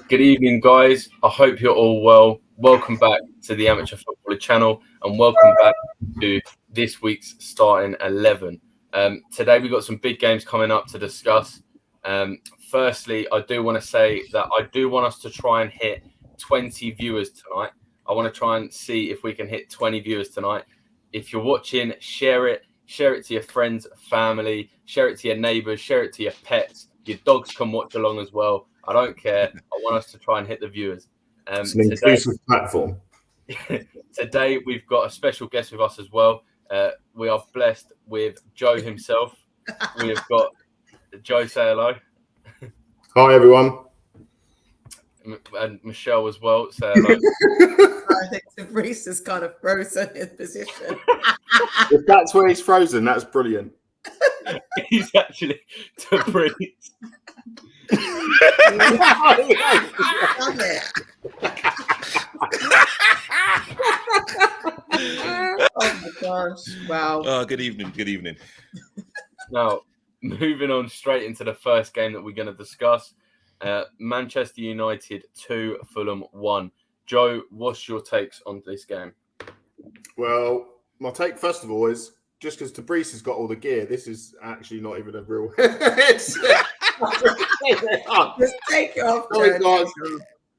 Good evening, guys. I hope you're all well. Welcome back to the Amateur Footballer channel and welcome back to this week's starting 11. Today we've got some big games coming up to discuss. Firstly, I do want to say that I do want us to try and hit 20 viewers tonight. I want to try and see if we can hit 20 viewers tonight. If you're watching, share it to your friends, family, share it to your neighbours, share it to your pets. Your dogs can watch along as well. I don't care. I want us to try and hit the viewers. It's an inclusive platform. Today, we've got a special guest with us as well. We are blessed with Joe himself. We have got Joe, say hello. Hi, everyone. And Michelle as well, say hello. I think Fabrice is kind of frozen in position. If that's where he's frozen, that's brilliant. He's actually to breathe. Oh my gosh! Wow. Oh, good evening. Good evening. Now, moving on straight into the first game that we're going to discuss. Manchester United 2, Fulham 1. Joe, what's your takes on this game? Well, my take, first of all, is just because Tabrice has got all the gear, this is actually not even a real... Just take it off. Sorry, guys.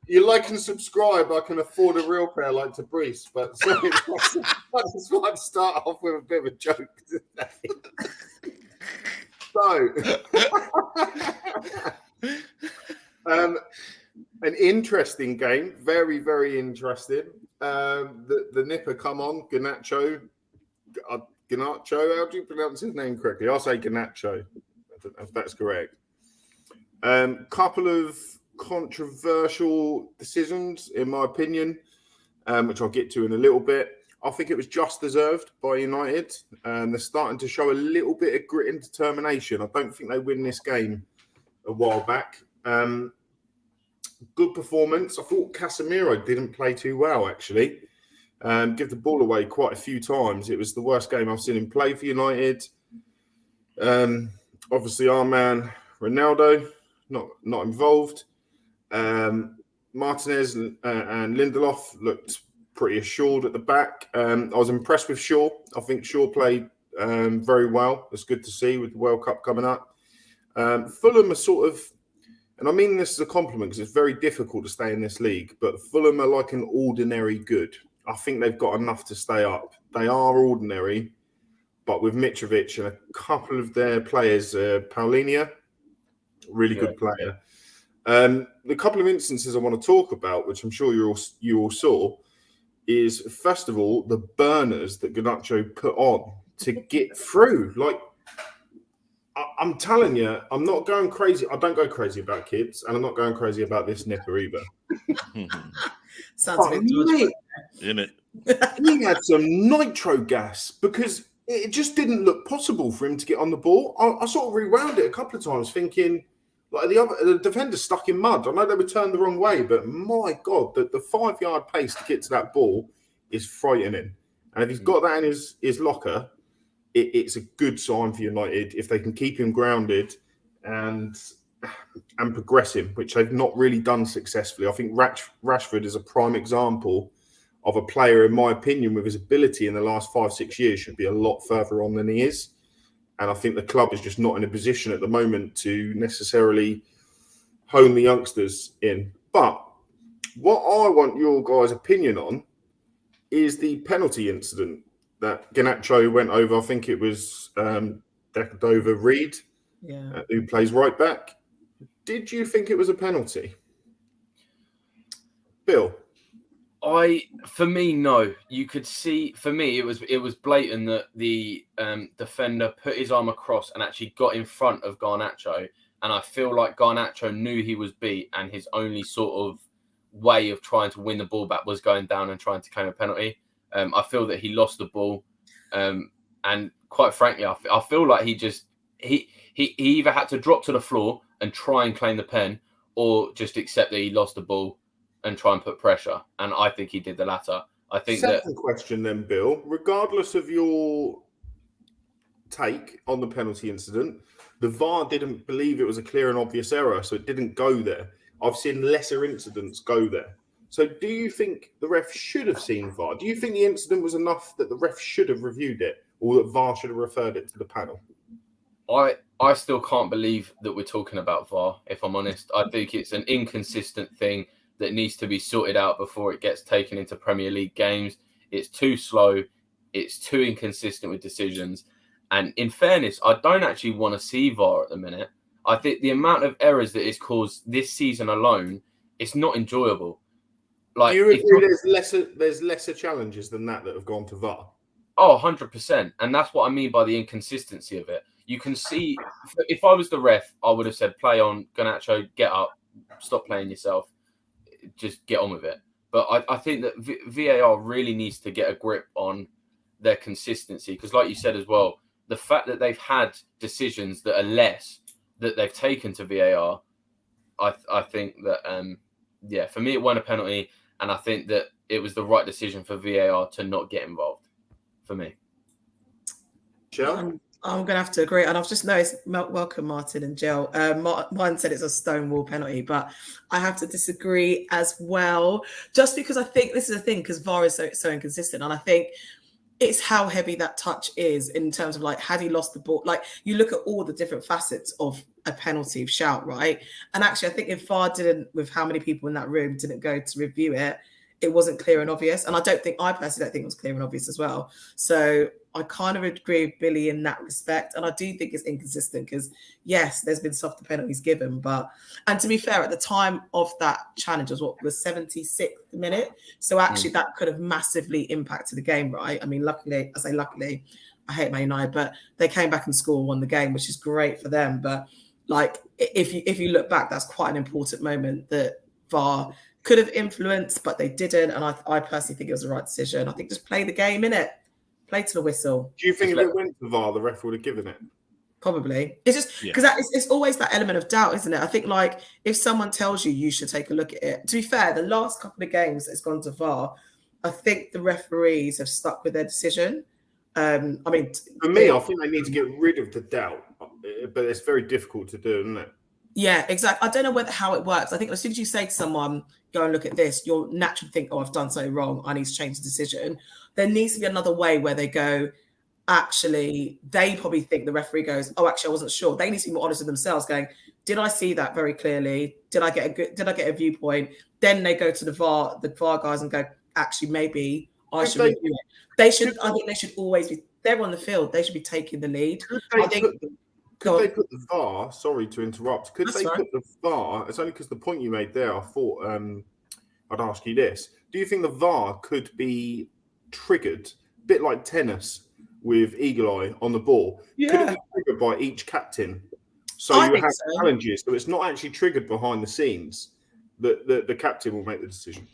You like and subscribe, I can afford a real pair like Tabrice, but sorry, I just want to start off with a bit of a joke today. So... an interesting game, very, very interesting. The nipper come on, Garnacho. Garnacho, how do you pronounce his name correctly? I'll say Garnacho, if that's correct. Couple of controversial decisions, in my opinion, which I'll get to in a little bit. I think it was just deserved by United. They're starting to show a little bit of grit and determination. I don't think they win this game a while back. Good performance. I thought Casemiro didn't play too well, actually. Give the ball away quite a few times. It was the worst game I've seen him play for United. Obviously, our man Ronaldo not involved. Martinez and Lindelof looked pretty assured at the back. I was impressed with Shaw. I think Shaw played very well. It's good to see with the World Cup coming up. Fulham are sort of... And I mean this as a compliment because it's very difficult to stay in this league, but Fulham are like an ordinary good. I think they've got enough to stay up. They are ordinary, but with Mitrovic and a couple of their players, Paulinho, really good player. The couple of instances I want to talk about, which I'm sure you all saw, is first of all, the burners that Garnacho put on to get through. Like, I'm telling you, I'm not going crazy. I don't go crazy about kids, and I'm not going crazy about this nipper either. Sounds a bit Isn't it? He had some nitro gas because it just didn't look possible for him to get on the ball. I sort of rewound it a couple of times, thinking like the defender stuck in mud. I know they were turned the wrong way, but my God, the 5-yard pace to get to that ball is frightening. And if he's got that in his locker, it's a good sign for United if they can keep him grounded and progress him, which they've not really done successfully. I think Rashford is a prime example of a player, in my opinion, with his ability in the last 5-6 years should be a lot further on than he is. And I think the club is just not in a position at the moment to necessarily hone the youngsters in. But what I want your guys' opinion on is the penalty incident that Garnacho went over. I think it was Decordova-Reid, who plays right back. Did you think it was a penalty? Bill? For me, no. You could see, for me, it was blatant that the defender put his arm across and actually got in front of Garnacho. And I feel like Garnacho knew he was beat, and his only sort of way of trying to win the ball back was going down and trying to claim a penalty. I feel that he lost the ball, and quite frankly, I feel like he either had to drop to the floor and try and claim the pen, or just accept that he lost the ball and try and put pressure. And I think he did the latter. I think Second question then, Bill. Regardless of your take on the penalty incident, the VAR didn't believe it was a clear and obvious error, so it didn't go there. I've seen lesser incidents go there. So do you think the ref should have seen VAR? Do you think the incident was enough that the ref should have reviewed it, or that VAR should have referred it to the panel? I still can't believe that we're talking about VAR, if I'm honest. I think it's an inconsistent thing that needs to be sorted out before it gets taken into Premier League games. It's too slow. It's too inconsistent with decisions. And in fairness, I don't actually want to see VAR at the minute. I think the amount of errors that it's caused this season alone, it's not enjoyable. Like, do you agree there's lesser challenges than that have gone to VAR? Oh, 100%. And that's what I mean by the inconsistency of it. You can see, if I was the ref, I would have said, play on, Garnacho, get up, stop playing yourself, just get on with it. But I think that VAR really needs to get a grip on their consistency. Because like you said as well, the fact that they've had decisions that are less that they've taken to VAR, I think that, for me, it wasn't a penalty. And I think that it was the right decision for VAR to not get involved, for me. Jill? I'm going to have to agree. And I've just noticed, welcome, Martin and Jill. Mine said it's a stonewall penalty, but I have to disagree as well. Just because I think this is a thing, because VAR is so inconsistent. And I think it's how heavy that touch is in terms of, like, had he lost the ball? Like, you look at all the different facets of a penalty shout, right? And actually, I think if VAR didn't, with how many people in that room didn't go to review it, it wasn't clear and obvious. And I personally don't think it was clear and obvious as well. So I kind of agree with Billy in that respect. And I do think it's inconsistent because, yes, there's been softer penalties given. And to be fair, at the time of that challenge was 76th minute. So actually that could have massively impacted the game, right? I mean, luckily, I hate Man United, but they came back and scored, won the game, which is great for them. But like, if you look back, that's quite an important moment that VAR could have influenced, but they didn't. And I personally think it was the right decision. I think just play the game, innit? Play to the whistle. Do you think if it went to VAR, the ref would have given it? Probably. It's just because it's always that element of doubt, isn't it? I think, like, if someone tells you should take a look at it, to be fair, the last couple of games that's gone to VAR, I think the referees have stuck with their decision. I mean, for me, I think they need to get rid of the doubt, but it's very difficult to do, isn't it? Yeah, exactly. I don't know how it works. I think as soon as you say to someone, go and look at this, you'll naturally think, oh, I've done something wrong. I need to change the decision. There needs to be another way where they go, actually, they probably think the referee goes, oh, actually, I wasn't sure. They need to be more honest with themselves going, did I see that very clearly? Did I get a viewpoint? Then they go to the VAR guys and go, actually, maybe I should review it. I think they should always be, they're on the field. They should be taking the lead. Could they put the VAR? Sorry to interrupt. Could they put the VAR? It's only because the point you made there. I thought I'd ask you this: do you think the VAR could be triggered, a bit like tennis with eagle eye on the ball? Yeah. Could it be triggered by each captain? So you have challenges, so it's not actually triggered behind the scenes. The captain will make the decision.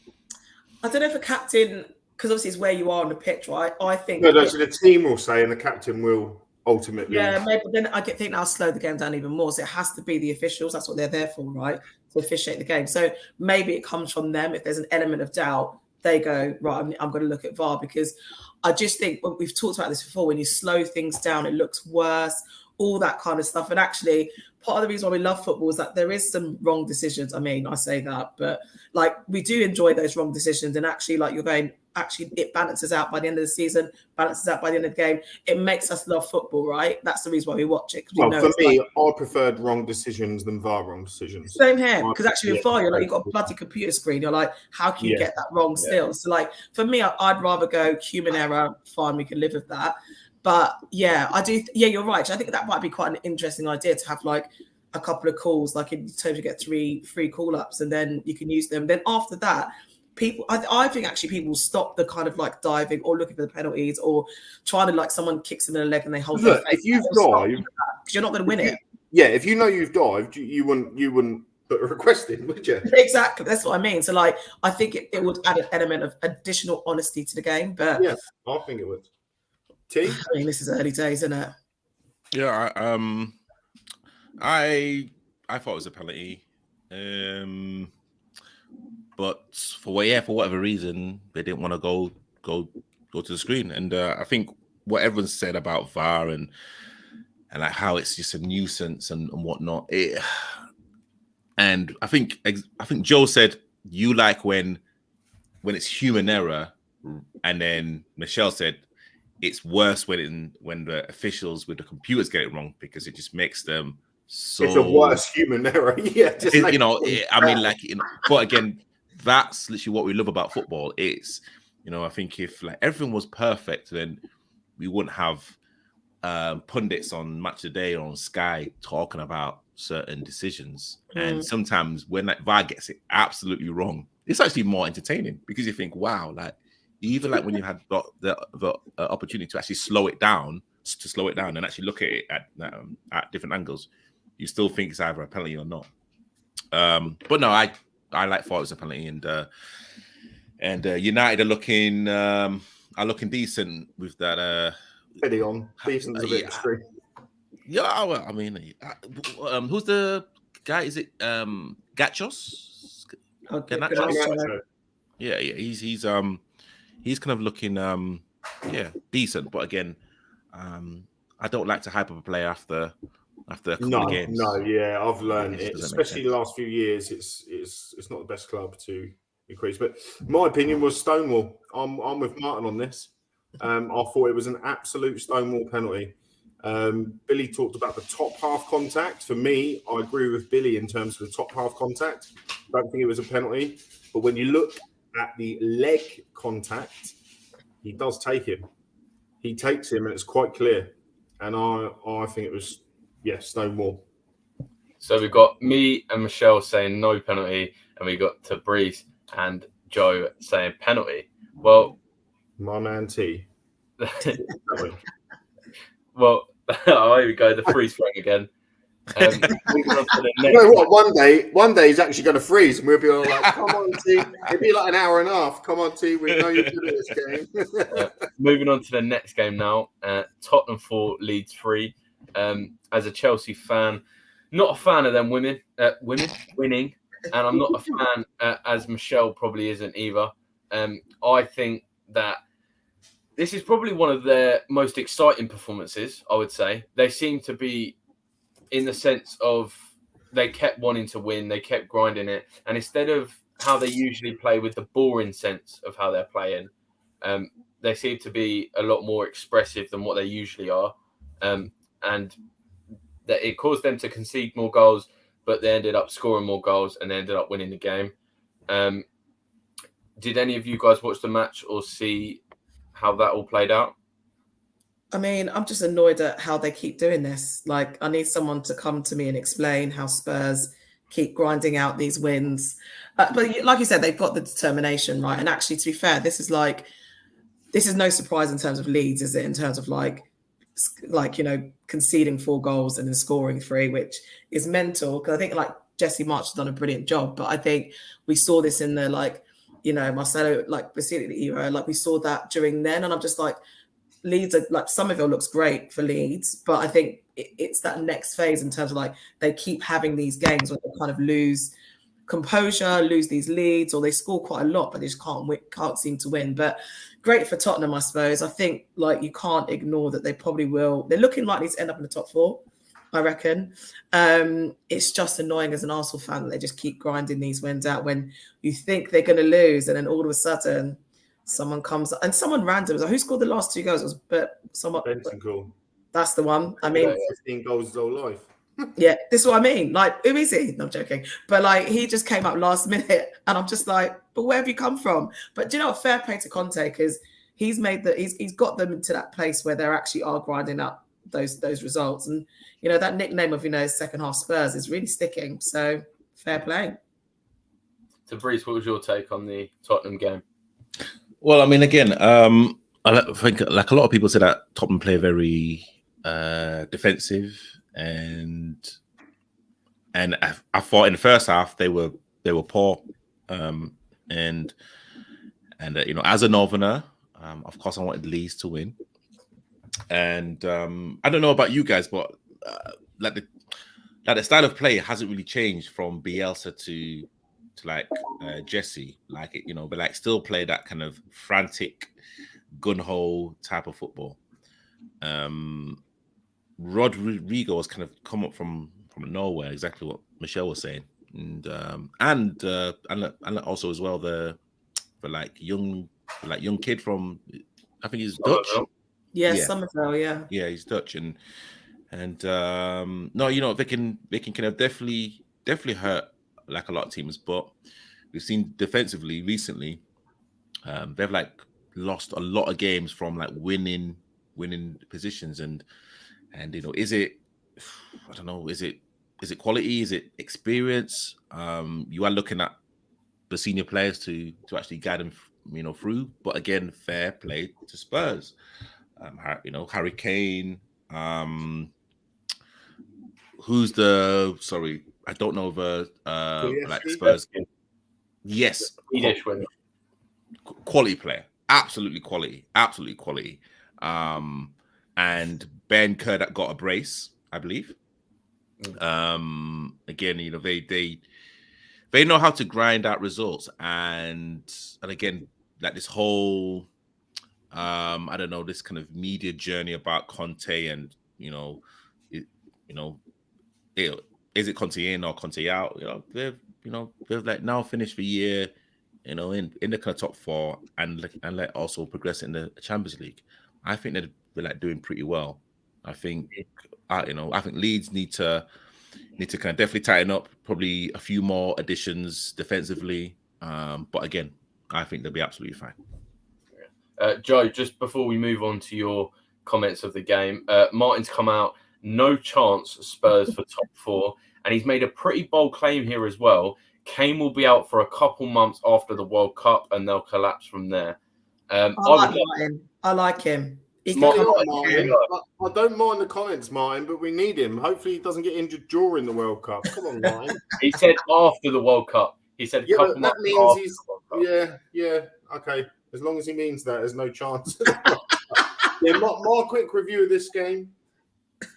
I don't know if a captain, because obviously it's where you are on the pitch, right? I think so the team will say, and the captain will. Ultimately, maybe then I think that'll slow the game down even more. So it has to be the officials. That's what they're there for, right? To officiate the game. So maybe it comes from them. If there's an element of doubt, they go, right, I'm going to look at VAR, because I just think we've talked about this before. When you slow things down, it looks worse, all that kind of stuff. And actually, part of the reason why we love football is that there is some wrong decisions. I mean, I say that, but like, we do enjoy those wrong decisions. And actually, like, you're going, actually, it balances out by the end of the season, balances out by the end of the game. It makes us love football, right? That's the reason why we watch it. Well, for me, I preferred wrong decisions than VAR wrong decisions. Same here, because actually with VAR, you've got a bloody computer screen. You're like, how can you get that wrong still? So, like, for me, I'd rather go human error. Fine, we can live with that. But yeah, I do. Yeah, you're right. I think that might be quite an interesting idea to have, like, a couple of calls, like in terms of get three call ups, and then you can use them. Then after that, I think actually people will stop the kind of like diving or looking for the penalties or trying to, like, someone kicks them in the leg and they hold their face. If you've dived, because you're not going to win it. Yeah, if you know you've dived, you wouldn't put a request in, would you? Exactly, that's what I mean. So, like, I think it would add an element of additional honesty to the game. But yeah, I think it would. T? I mean, this is early days, isn't it? Yeah, I thought it was a penalty. But for whatever reason, they didn't want to go to the screen. And I think what everyone said about VAR and like how it's just a nuisance and whatnot, And I think Joe said you like when it's human error, and then Michelle said it's worse when the officials with the computers get it wrong, because it just makes them so. It's a worse human error. Yeah, just I mean, like, but again, that's literally what we love about football. It's, I think if like everything was perfect, then we wouldn't have pundits on Match of the Day or on Sky talking about certain decisions. And sometimes when like VAR gets it absolutely wrong, it's actually more entertaining, because you think, wow, like even like when you had the opportunity to actually slow it down and actually look at it at different angles, you still think it's either a penalty or not. But no, I thought it was a penalty, and United are looking decent with that. Steady on. Decent's a bit extreme. Yeah, well, I mean, who's the guy? Is it Gachos? Okay, Yeah, he's kind of looking decent, but again, I don't like to hype up a player after a couple of games. Yeah, I've learned it, especially the last few years. It's not the best club to increase, but my opinion was Stonewall. I'm with Martin on this. I thought it was an absolute Stonewall penalty. Billy talked about the top half contact. For me, I agree with Billy in terms of the top half contact. I don't think it was a penalty, but when you look at the leg contact, he does take him. He takes him, and it's quite clear. And I think it was, Stonewall. So we've got me and Michelle saying no penalty, and we got Tabriz and Joe saying penalty. Well, my man T. Well, here we go. The freeze frame again. You know what? One day he's actually going to freeze, and we'll be all like, "Come on, T." It'll be like an hour and a half. Come on, T. We know you're good at this game. Moving on to the next game now. Tottenham 4, Leeds 3. As a Chelsea fan, not a fan of them winning, and I'm not a fan, as Michelle probably isn't either. I think that this is probably one of their most exciting performances, I would say. They seem to be, in the sense of they kept wanting to win, they kept grinding it. And instead of how they usually play with the boring sense of how they're playing, they seem to be a lot more expressive than what they usually are. And that it caused them to concede more goals, but they ended up scoring more goals and they ended up winning the game. Did any of you guys watch the match or see how that all played out? I mean, I'm just annoyed at how they keep doing this. Like, I need someone to come to me and explain how Spurs keep grinding out these wins. But like you said, they've got the determination, right? And actually, to be fair, this is no surprise in terms of Leeds, is it? In terms of like conceding 4 goals and then scoring 3, which is mental. Because I think like Jesse March has done a brilliant job, but I think we saw this in the Marcelo Basile era. Like we saw that during then, and I'm just like, Leeds are like, Somerville looks great for Leeds, but I think it's that next phase in terms of like they keep having these games where they kind of lose composure, lose these leads, or they score quite a lot, but they just can't seem to win. But great for Tottenham, I suppose. I think like you can't ignore that they probably will. They're looking likely to end up in the top 4, I reckon. It's just annoying as an Arsenal fan that they just keep grinding these wins out when you think they're going to lose, and then all of a sudden someone comes and someone random. Who scored the last 2 goals? It was someone. Benson Cool. That's the one. I mean, 15 goals his whole life. Yeah, this is what I mean. Like, who is he? No, I'm joking. But like, he just came up last minute, and I'm just like, but where have you come from? But do you know what? Fair play to Conte, because he's got them into that place where they actually are grinding up those results, and that nickname of second half Spurs is really sticking. So fair play. So, Breeze, what was your take on the Tottenham game? Well, I mean, again, I think like a lot of people say that Tottenham play very defensive, and I thought in the first half they were poor, and as a Northerner, of course I wanted Leeds to win, and I don't know about you guys, but the style of play hasn't really changed from Bielsa to Jesse, but like still play that kind of frantic, gun-ho type of football. Rodrigo has kind of come up from nowhere, exactly what Michelle was saying. and also as well the young kid from, I think he's Dutch. Yes, Somerville, yeah, he's Dutch, and no, they can kind of definitely hurt like a lot of teams, but we've seen defensively recently, they've lost a lot of games from winning positions, and is it, I don't know, is it quality, is it experience? You are looking at the senior players to actually guide them through, but again, fair play to Spurs. Harry Kane, who's the, sorry, I don't know the Spurs. Yes, quality player, absolutely quality. And Ben Kerr that got a brace, I believe. Again, they know how to grind out results, and again, this whole I don't know, this kind of media journey about Conte, and is it Conte in or Conte out? They've now finished the year, in the kind of top four, and also progress in the Champions League. I think they're doing pretty well. I think Leeds need to kind of definitely tighten up, probably a few more additions defensively. But again, I think they'll be absolutely fine. Joe, just before we move on to your comments of the game, Martin's come out, no chance Spurs for top four, and he's made a pretty bold claim here as well. Kane will be out for a couple months after the World Cup, and they'll collapse from there. I like him. I don't mind the comments, Martin, but we need him. Hopefully he doesn't get injured during the World Cup. Come on, Martin. He said after the World Cup. He said a couple months after the World Cup. Yeah, okay. As long as he means that, there's no chance. My quick review of this game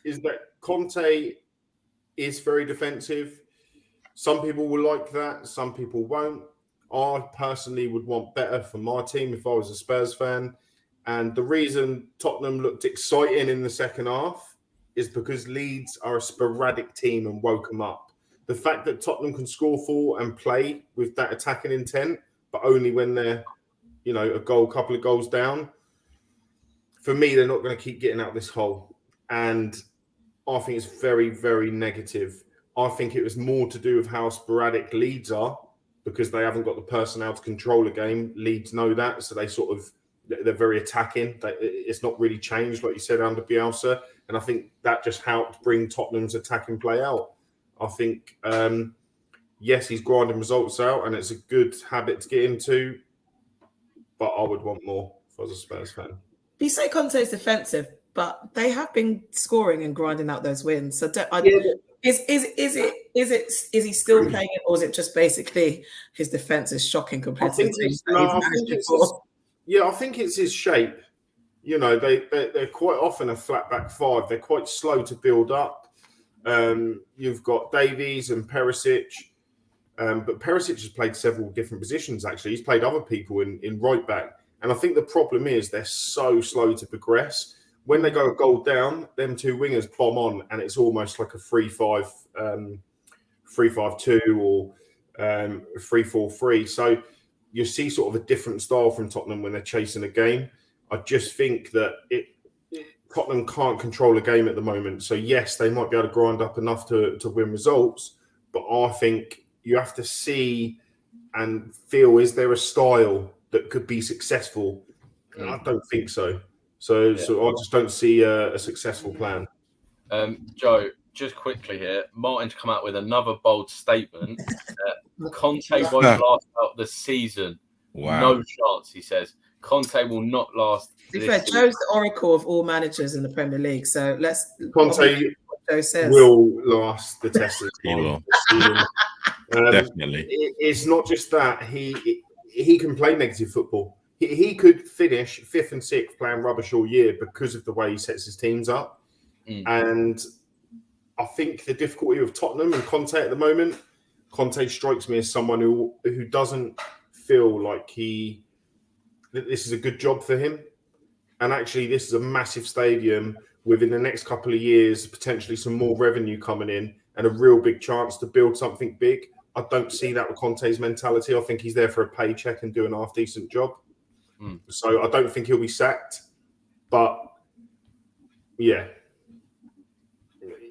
is that Conte is very defensive. Some people will like that, some people won't. I personally would want better for my team if I was a Spurs fan. And the reason Tottenham looked exciting in the second half is because Leeds are a sporadic team and woke them up. The fact that Tottenham can score for and play with that attacking intent, but only when they're a couple of goals down. For me, they're not going to keep getting out of this hole. And I think it's very, very negative. I think it was more to do with how sporadic Leeds are, because they haven't got the personnel to control a game. Leeds know that, so they're very attacking. It's not really changed, like you said, under Bielsa. And I think that just helped bring Tottenham's attacking play out. I think, yes, he's grinding results out, and it's a good habit to get into, but I would want more if I was a Spurs fan. You say Conte's defensive, but they have been scoring and grinding out those wins. So is he still playing it, or is it just basically his defense is shocking compared to the teams that he's managed before? I think it's his shape. They're quite often a flat back five. They're quite slow to build up. You've got Davies and Perisic. But Perisic has played several different positions, actually. He's played other people in right back. And I think the problem is they're so slow to progress. When they go a goal down, them two wingers bomb on, and it's almost like a 3-5, 3-5-2 or 3-4-3. So you see sort of a different style from Tottenham when they're chasing a game. I just think that Tottenham can't control a game at the moment. So, yes, they might be able to grind up enough to win results, but I think you have to see and feel, is there a style that could be successful? And I don't think so. So I just don't see a successful plan. Joe, just quickly here, Martin's come out with another bold statement. Conte won't last out the season. Wow. No chance, he says. Conte will not last. To be fair, Joe's the oracle of all managers in the Premier League. So Conte Joe says will last the test. He will. Definitely. It's not just that. He can play negative football. He could finish 5th and 6th playing rubbish all year because of the way he sets his teams up. And I think the difficulty with Tottenham and Conte at the moment, Conte strikes me as someone who doesn't feel like this is a good job for him. And actually, this is a massive stadium within the next couple of years, potentially some more revenue coming in and a real big chance to build something big. I don't see that with Conte's mentality. I think he's there for a paycheck and do an half-decent job. So I don't think he'll be sacked. But, yeah,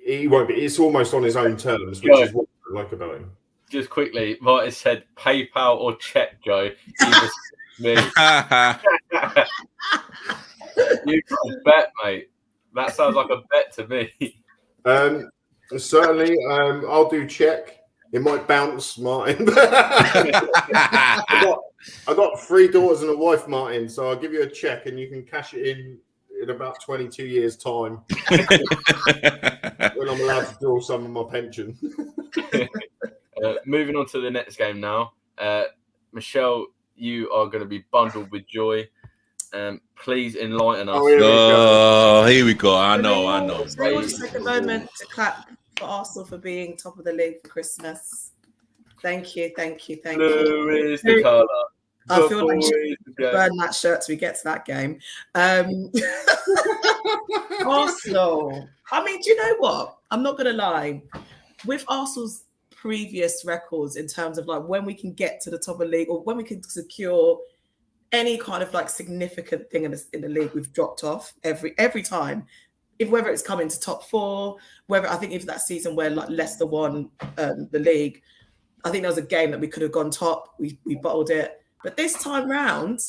he won't be. It's almost on his own terms, which is what I like about him. Just quickly, Martin said PayPal or check, Joe. Me. You got a bet, mate. That sounds like a bet to me. Certainly, I'll do check. It might bounce, Martin. I got 3 daughters and a wife, Martin, so I'll give you a check and you can cash it in about 22 years' time when I'm allowed to draw some of my pension. Moving on to the next game now. Michelle, you are going to be bundled with joy. Please enlighten us. Here we go. I know. We want to take a moment to clap for Arsenal for being top of the league for Christmas. Thank you. Blue is the colour. I feel like I should burn that shirt till we get to that game. Arsenal. I mean, do you know what? I'm not going to lie. With Arsenal's previous records in terms of like when we can get to the top of the league or when we can secure any kind of like significant thing in the league, we've dropped off every time. Whether it's coming to top 4, whether I think if that season where like Leicester won the league, I think there was a game that we could have gone top. We bottled it. But this time round,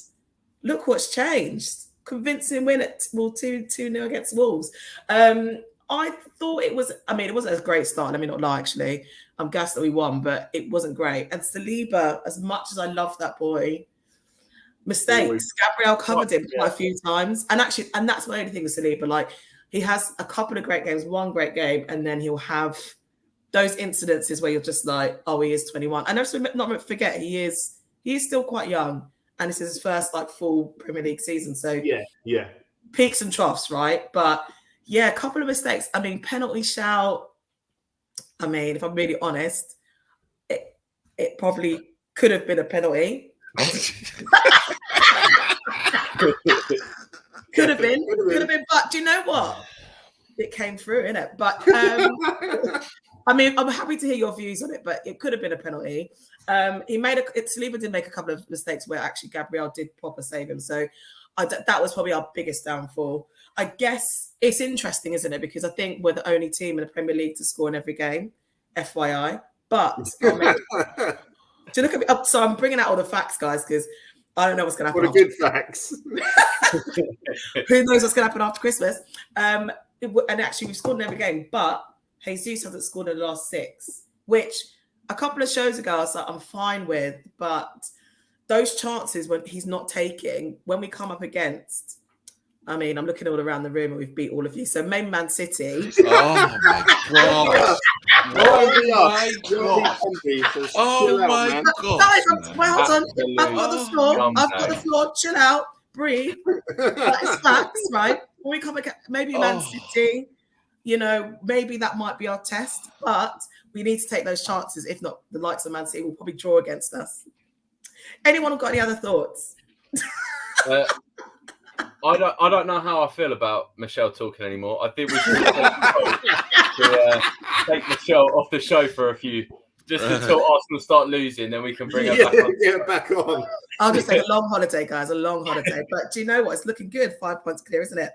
look what's changed. Convincing win at 2-0 against Wolves. I thought it was, it wasn't a great start. Let me not lie, actually. I'm gassed that we won, but it wasn't great. And Saliba, as much as I love that boy, mistakes. Gabriel covered him quite a few times. And that's my only thing with Saliba. Like, he has a couple of great games, one great game, and then he'll have those incidences where you're just like, oh, he is 21. And also not forget, he is still quite young, and this is his first like full Premier League season. So yeah, peaks and troughs, right? But yeah, a couple of mistakes. Penalty shout. If I'm really honest, it probably could have been a penalty. Could have been. But do you know what? It came through, innit? But I'm happy to hear your views on it, but it could have been a penalty. Saliba did make a couple of mistakes where actually Gabriel did proper save him. So that was probably our biggest downfall. I guess it's interesting, isn't it? Because I think we're the only team in the Premier League to score in every game, FYI. But to look at me, so I'm bringing out all the facts, guys, because I don't know what's going to happen. What are good facts? Who knows what's going to happen after Christmas? And actually, we've scored in every game, but Jesus hasn't scored in the last 6, which a couple of shows ago I was like, I'm fine with, but those chances when he's not taking, when we come up against, I'm looking all around the room and we've beat all of you. So maybe Man City. Oh my God. Oh my God. Hold on. I've got the floor. Chill out. Breathe. It's facts, right? When we come against maybe Man City, maybe that might be our test, but we need to take those chances. If not, the likes of Man City will probably draw against us. Anyone got any other thoughts? I don't know how I feel about Michelle talking anymore. I think we should take Michelle off the show for a few, just until Arsenal start losing, then we can bring her back on. Yeah, back on. I'll just take a long holiday, guys, a long holiday. But do you know what? It's looking good. 5 points clear, isn't it?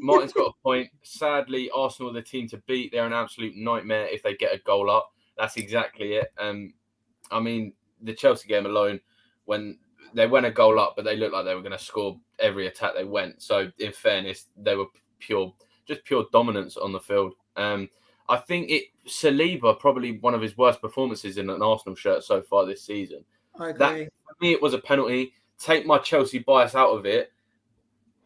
Martin's got a point. Sadly, Arsenal are the team to beat. They're an absolute nightmare if they get a goal up. That's exactly it. The Chelsea game alone, when they went a goal up, but they looked like they were going to score every attack they went. So, in fairness, they were pure dominance on the field. I think Saliba probably one of his worst performances in an Arsenal shirt so far this season. I agree. For me, it was a penalty. Take my Chelsea bias out of it.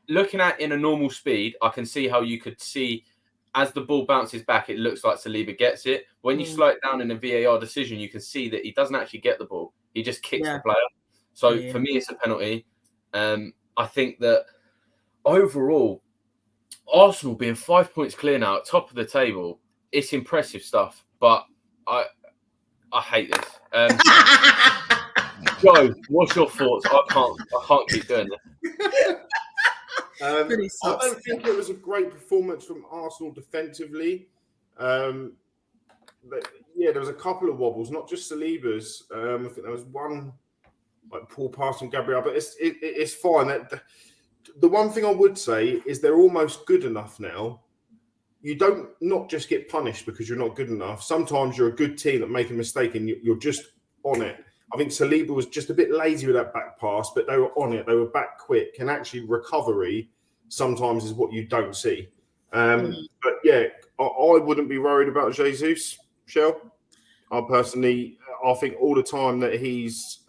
Looking at in a normal speed, I can see how you could see as the ball bounces back, it looks like Saliba gets it. When you slow it down in a VAR decision, you can see that he doesn't actually get the ball. He just kicks the player. So for me, it's a penalty. I think that overall, Arsenal being 5 points clear now at top of the table, it's impressive stuff. But I hate this. Joe, what's your thoughts? I can't keep doing this. I don't think it was a great performance from Arsenal defensively. there was a couple of wobbles, not just Saliba's. I think there was one like poor pass from Gabriel, but it's fine. The one thing I would say is they're almost good enough now. You don't not just get punished because you're not good enough. Sometimes you're a good team that make a mistake and you're just on it. I think Saliba was just a bit lazy with that back pass, but they were on it. They were back quick, and actually recovery sometimes is what you don't see. But yeah, I wouldn't be worried about Jesus, Shell. I think all the time that he's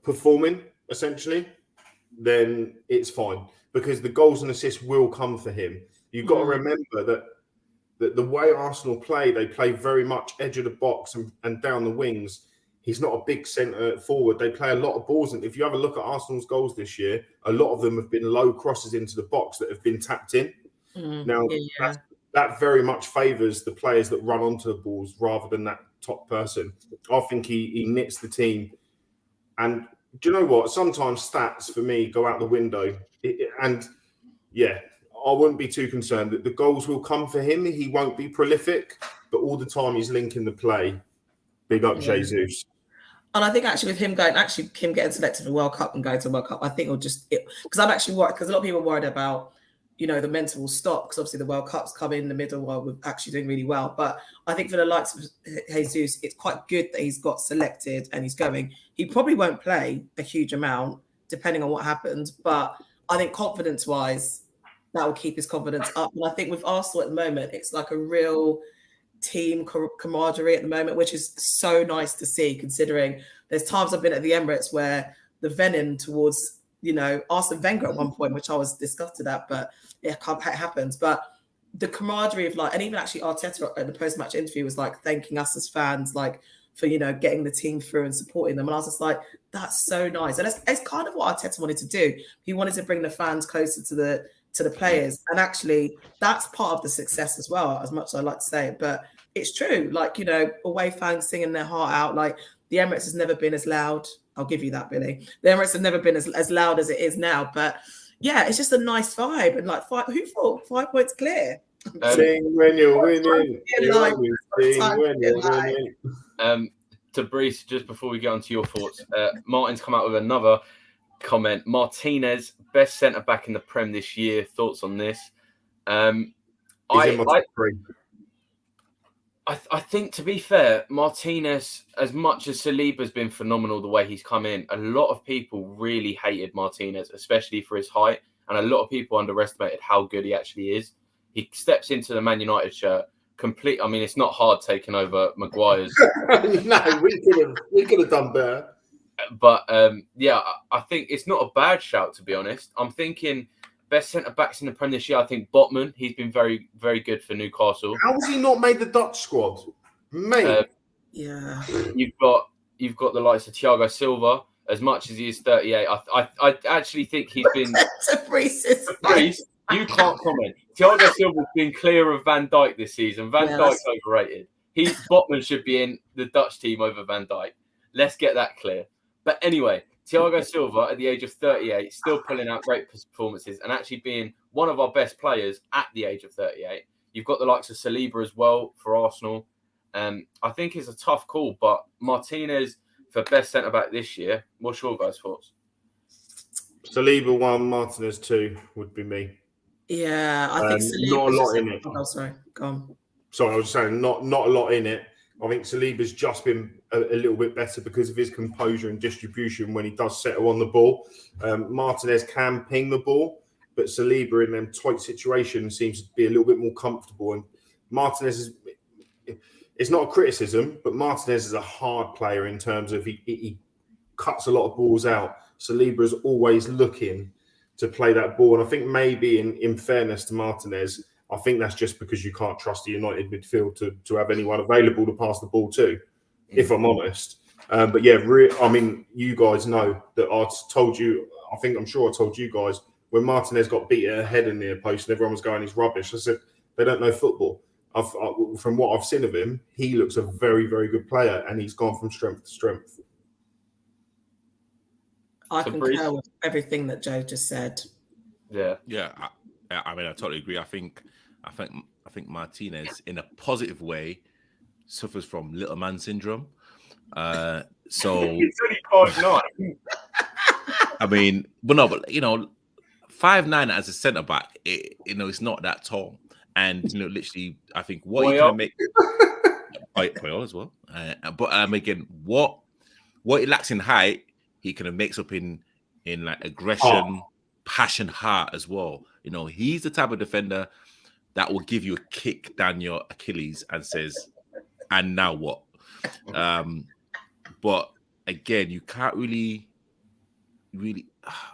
performing, essentially, then it's fine because the goals and assists will come for him. You've got to remember that the way Arsenal play, they play very much edge of the box and down the wings. He's not a big centre forward. They play a lot of balls. And if you have a look at Arsenal's goals this year, a lot of them have been low crosses into the box that have been tapped in. Now, that very much favours the players that run onto the balls rather than that top person. I think he knits the team. And do you know what? Sometimes stats for me go out the window. I wouldn't be too concerned that the goals will come for him. He won't be prolific, but all the time he's linking the play. Big up Jesus. And I think actually with him getting selected for the World Cup and going to the World Cup, I think because I'm actually worried, because a lot of people are worried about, the mental will stop because obviously the World Cup's coming in the middle while we're actually doing really well. But I think for the likes of Jesus, it's quite good that he's got selected and he's going. He probably won't play a huge amount depending on what happens, but I think confidence-wise, that will keep his confidence up. And I think with Arsenal at the moment, it's like a real team camaraderie at the moment, which is so nice to see, considering there's times I've been at the Emirates where the venom towards, Arsene Wenger at one point, which I was disgusted at, but it happens. But the camaraderie of and even actually Arteta at the post-match interview was thanking us as fans, for, getting the team through and supporting them. And I was just like, that's so nice. And it's kind of what Arteta wanted to do. He wanted to bring the fans closer to the players. And actually that's part of the success as well, as much as I like to say it, but it's true. Away fans singing their heart out. The Emirates has never been as loud. I'll give you that, Billy. The Emirates have never been as loud as it is now, but yeah, it's just a nice vibe. And who thought 5 points clear? Sing when you're winning. Sing when you're winning. To Brees, just before we get on to your thoughts, Martin's come out with another comment. Martinez, best centre back in the Prem this year. Thoughts on this? I think, to be fair, Martinez, as much as Saliba's been phenomenal the way he's come in, a lot of people really hated Martinez, especially for his height, and a lot of people underestimated how good he actually is. He steps into the Man United shirt complete. I mean, it's not hard taking over Maguire's. No, we could have done better. But I think it's not a bad shout, to be honest. I'm thinking best centre backs in the Premier this year. I think Botman. He's been very, very good for Newcastle. How has he not made the Dutch squad, mate? You've got the likes of Thiago Silva. As much as he is 38, I actually think he's been. Brees, you can't comment. Thiago Silva's been clear of Van Dijk this season. Van Dijk's overrated. Botman should be in the Dutch team over Van Dijk. Let's get that clear. But anyway, Thiago Silva at the age of 38, still pulling out great performances and actually being one of our best players at the age of 38. You've got the likes of Saliba as well for Arsenal. I think it's a tough call, but Martinez for best centre-back this year. What's your guys' thoughts? Saliba 1, Martinez 2 would be me. Yeah, I think Saliba's not a lot in it. Oh, sorry. Go on. Sorry, I was saying not a lot in it. I think Saliba's just been a little bit better because of his composure and distribution when he does settle on the ball. Martinez can ping the ball, but Saliba in them tight situations seems to be a little bit more comfortable. And Martinez it's not a criticism, but Martinez is a hard player in terms of he cuts a lot of balls out. Saliba is always looking to play that ball. And I think maybe in fairness to Martinez, I think that's just because you can't trust the United midfield to have anyone available to pass the ball to, if I'm honest. But yeah, I mean, you guys know that I'm sure I told you guys, when Martinez got beat at a head in near post and everyone was going, he's rubbish. I said, they don't know football. From what I've seen of him, he looks a very, very good player and he's gone from strength to strength. I concur with everything that Joe just said. Yeah. Yeah. I mean, I totally agree. I think I think Martinez, in a positive way, suffers from little man syndrome. So it's only 5'9". I mean, but 5'9" as a centre back, it's not that tall. And literally, I think what he can make Poyol as well. But again, what he lacks in height, he kind of makes up in like aggression, passion, heart as well. He's the type of defender that will give you a kick down your Achilles and says, "And now what?" But again, you can't really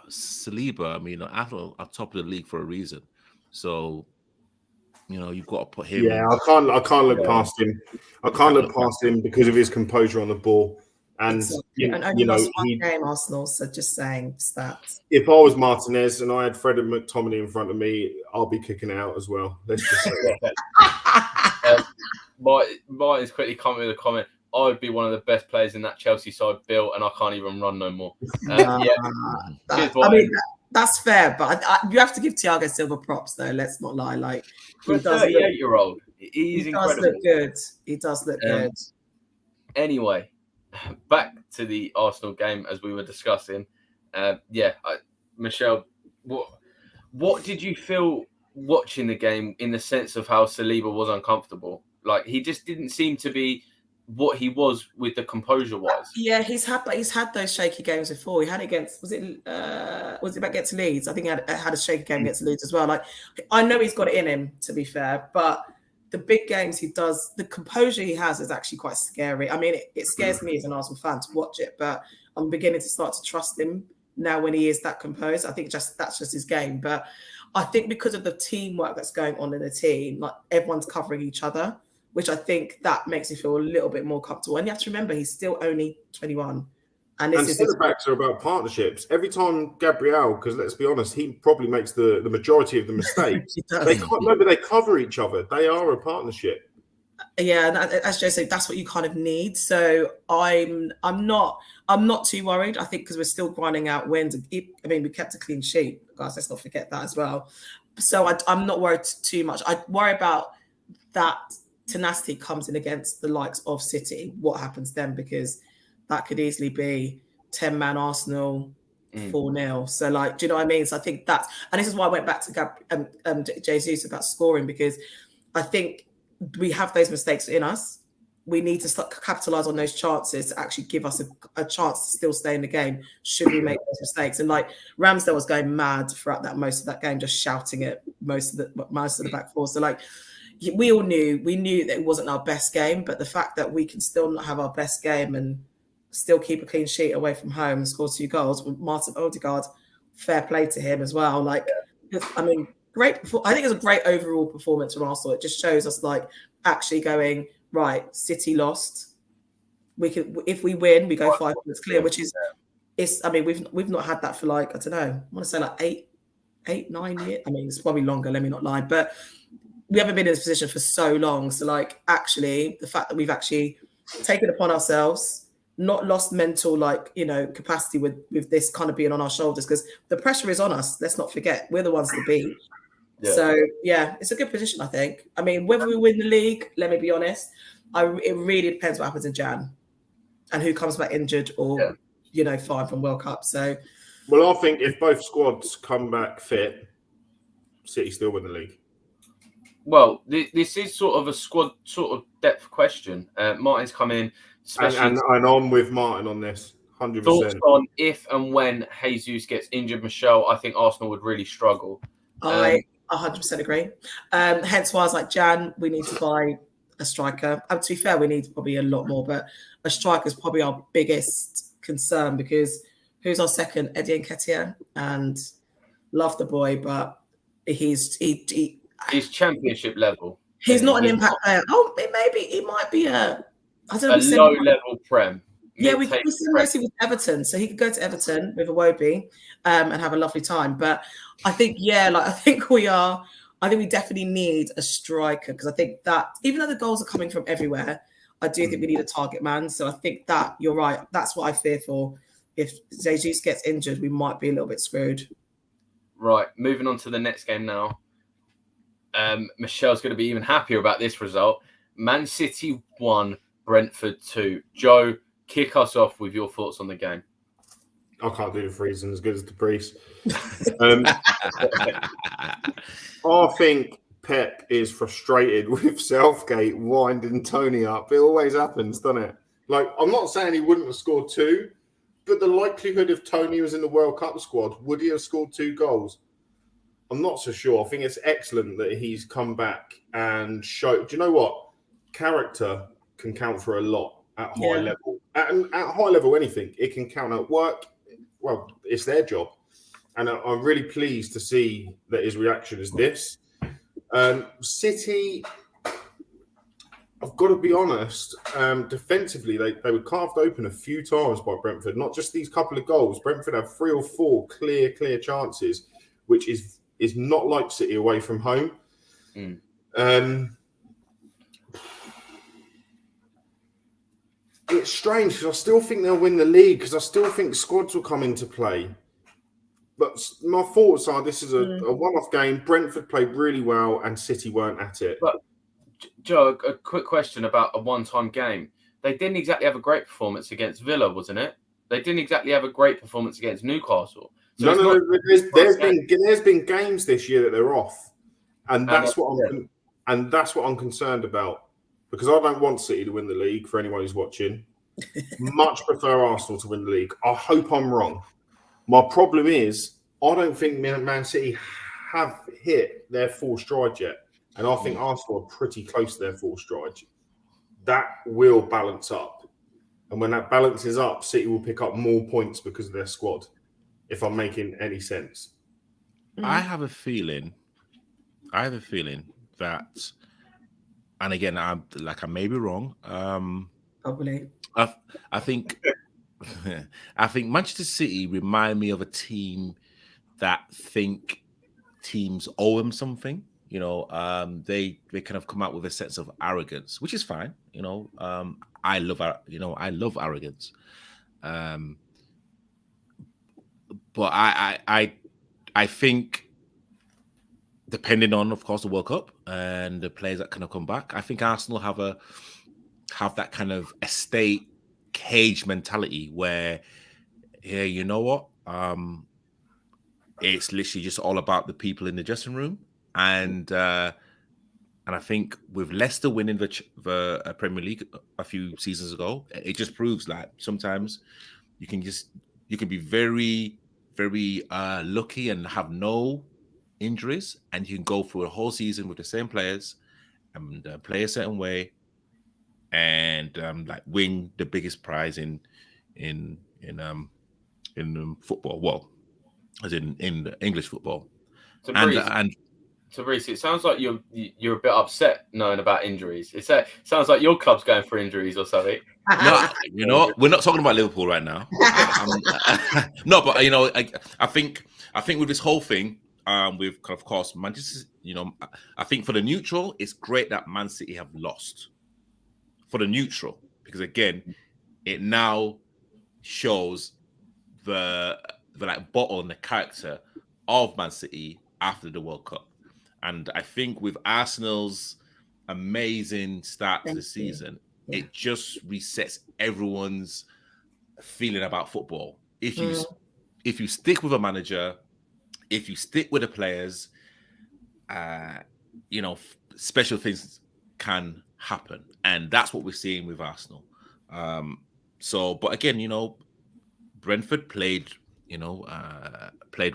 Saliba. I mean, Arsenal are top of the league for a reason. So, you've got to put him. Yeah, I can't look past him. I can't look past him because of his composure on the ball. And exactly. And only lost one game, Arsenal. So just saying stats. If I was Martinez and I had Fred and McTominay in front of me, I'll be kicking out as well. Let's just say that. Martin's quickly come with a comment. I would be one of the best players in that Chelsea side built, and I can't even run no more. That's fair, but you have to give Thiago Silva props, though. Let's not lie. Like, for a 38-year-old, he does look good. He does look good. Anyway, back to the Arsenal game as we were discussing. Michelle, what did you feel watching the game in the sense of how Saliba was uncomfortable? Like, he just didn't seem to be what he was with the composure wise. Yeah, he's had those shaky games before. He had it against was it back against Leeds? I think he had a shaky game against Leeds as well. Like, I know he's got it in him, to be fair, but the big games he does, the composure he has is actually quite scary. I mean, it scares me as an Arsenal fan to watch it, but I'm beginning to start to trust him now when he is that composed. I think that's just his game. But I think because of the teamwork that's going on in the team, like everyone's covering each other, which I think that makes me feel a little bit more comfortable. And you have to remember, he's still only 21. And centre-backs are about partnerships. Every time Gabriel, because let's be honest, he probably makes the majority of the mistakes. They cover each other. They are a partnership. Yeah, and as Joe said, that's what you kind of need. So I'm not too worried. I think because we're still grinding out wins. I mean, we kept a clean sheet, guys. Let's not forget that as well. So I'm not worried too much. I worry about that tenacity comes in against the likes of City. What happens then? Because that could easily be 10-man Arsenal 4-0. So, like, do you know what I mean? So I think and this is why I went back to Jesus about scoring, because I think we have those mistakes in us. We need to start capitalize on those chances to actually give us a chance to still stay in the game should we make those mistakes. And like Ramsdale was going mad throughout most of that game, just shouting at most of the back four. So like, we knew that it wasn't our best game, but the fact that we can still not have our best game and still keep a clean sheet away from home and score 2 goals with Martin Odegaard, fair play to him as well. Like, I mean, great. I think it's a great overall performance from Arsenal. It just shows us like actually going, right, City lost. We can, if we win, we go 5 points clear, which is, I mean, we've not had that for like, I don't know, I want to say like 8-9 years. I mean, it's probably longer, let me not lie, but we haven't been in this position for so long. So like, actually, the fact that we've actually taken it upon ourselves, not lost mental, like, capacity with this kind of being on our shoulders, because the pressure is on us. Let's not forget, we're the ones to beat. Yeah. So yeah, it's a good position, I think. I mean, whether we win the league, let me be honest, it really depends what happens in Jan and who comes back injured or, fine from World Cup. So, well, I think if both squads come back fit, City still win the league. Well, this is sort of a squad sort of depth question. Martin's come in, and I'm with Martin on this, 100%. Thoughts on if and when Jesus gets injured, Michelle? I think Arsenal would really struggle. I 100% agree. Hence why I was like, Jan, we need to buy a striker. To be fair, we need probably a lot more, but a striker is probably our biggest concern, because who's our second? Eddie Nketiah, and love the boy, but he's championship level. He's not an impact player. Oh, he might be a low level prem. Yeah, we send Messi with Everton, so he could go to Everton with Iwobi and have a lovely time. But I think, I think we definitely need a striker, because I think that even though the goals are coming from everywhere, I do think we need a target man. So I think that you're right. That's what I fear for. If Jesus gets injured, we might be a little bit screwed. Right, moving on to the next game now. Michelle's going to be even happier about this result. Man City 1, Brentford 2. Joe, kick us off with your thoughts on the game. I can't do the freezing as good as the priest. I think Pep is frustrated with Southgate winding Tony up. It always happens, doesn't it? Like, I'm not saying he wouldn't have scored 2, but the likelihood if Tony was in the World Cup squad, would he have scored 2 goals? I'm not so sure. I think it's excellent that he's come back and showed. Do you know what? Character can count for a lot at high level. At high level, anything. It can count at work. Well, it's their job. And I'm really pleased to see that his reaction is this. City, I've got to be honest, defensively, they were carved open a few times by Brentford. Not just these couple of goals. Brentford had 3 or 4 clear chances, which is not like City away from home. It's strange because I still think they'll win the league because I still think squads will come into play. But my thoughts are this is a one-off game. Brentford played really well and City weren't at it. But, Joe, a quick question about a one-time game. They didn't exactly have a great performance against Villa, wasn't it? They didn't exactly have a great performance against Newcastle. So No. There's been games this year that they're off, and that's what I'm concerned about because I don't want City to win the league. For anyone who's watching, much prefer Arsenal to win the league. I hope I'm wrong. My problem is I don't think Man City have hit their full stride yet, and I think Arsenal are pretty close to their full stride. That will balance up, and when that balances up, City will pick up more points because of their squad. If I'm making any sense. I have a feeling that, and again, I may be wrong. Probably. I think Manchester City remind me of a team that think teams owe them something. You know, they kind of come out with a sense of arrogance, which is fine. You know, I love arrogance. But I think, depending on, of course, the World Cup and the players that kind of come back, I think Arsenal have that kind of estate cage mentality where, yeah, you know what, it's literally just all about the people in the dressing room, and I think with Leicester winning the Premier League a few seasons ago, it just proves that sometimes you can be very lucky and have no injuries, and you can go through a whole season with the same players and play a certain way and win the biggest prize in football. Well, as in English football. So Reece, it sounds like you're a bit upset knowing about injuries. It sounds like your club's going for injuries or something. No, you know, we're not talking about Liverpool right now. No, but you know, I think with this whole thing, with of course Manchester, you know, I think for the neutral, it's great that Man City have lost. For the neutral, because again, it now shows the bottle and the character of Man City after the World Cup. And I think with Arsenal's amazing start to the season, it just resets everyone's feeling about football. If you stick with a manager, if you stick with the players, you know, special things can happen, and that's what we're seeing with Arsenal. But again, you know, Brentford played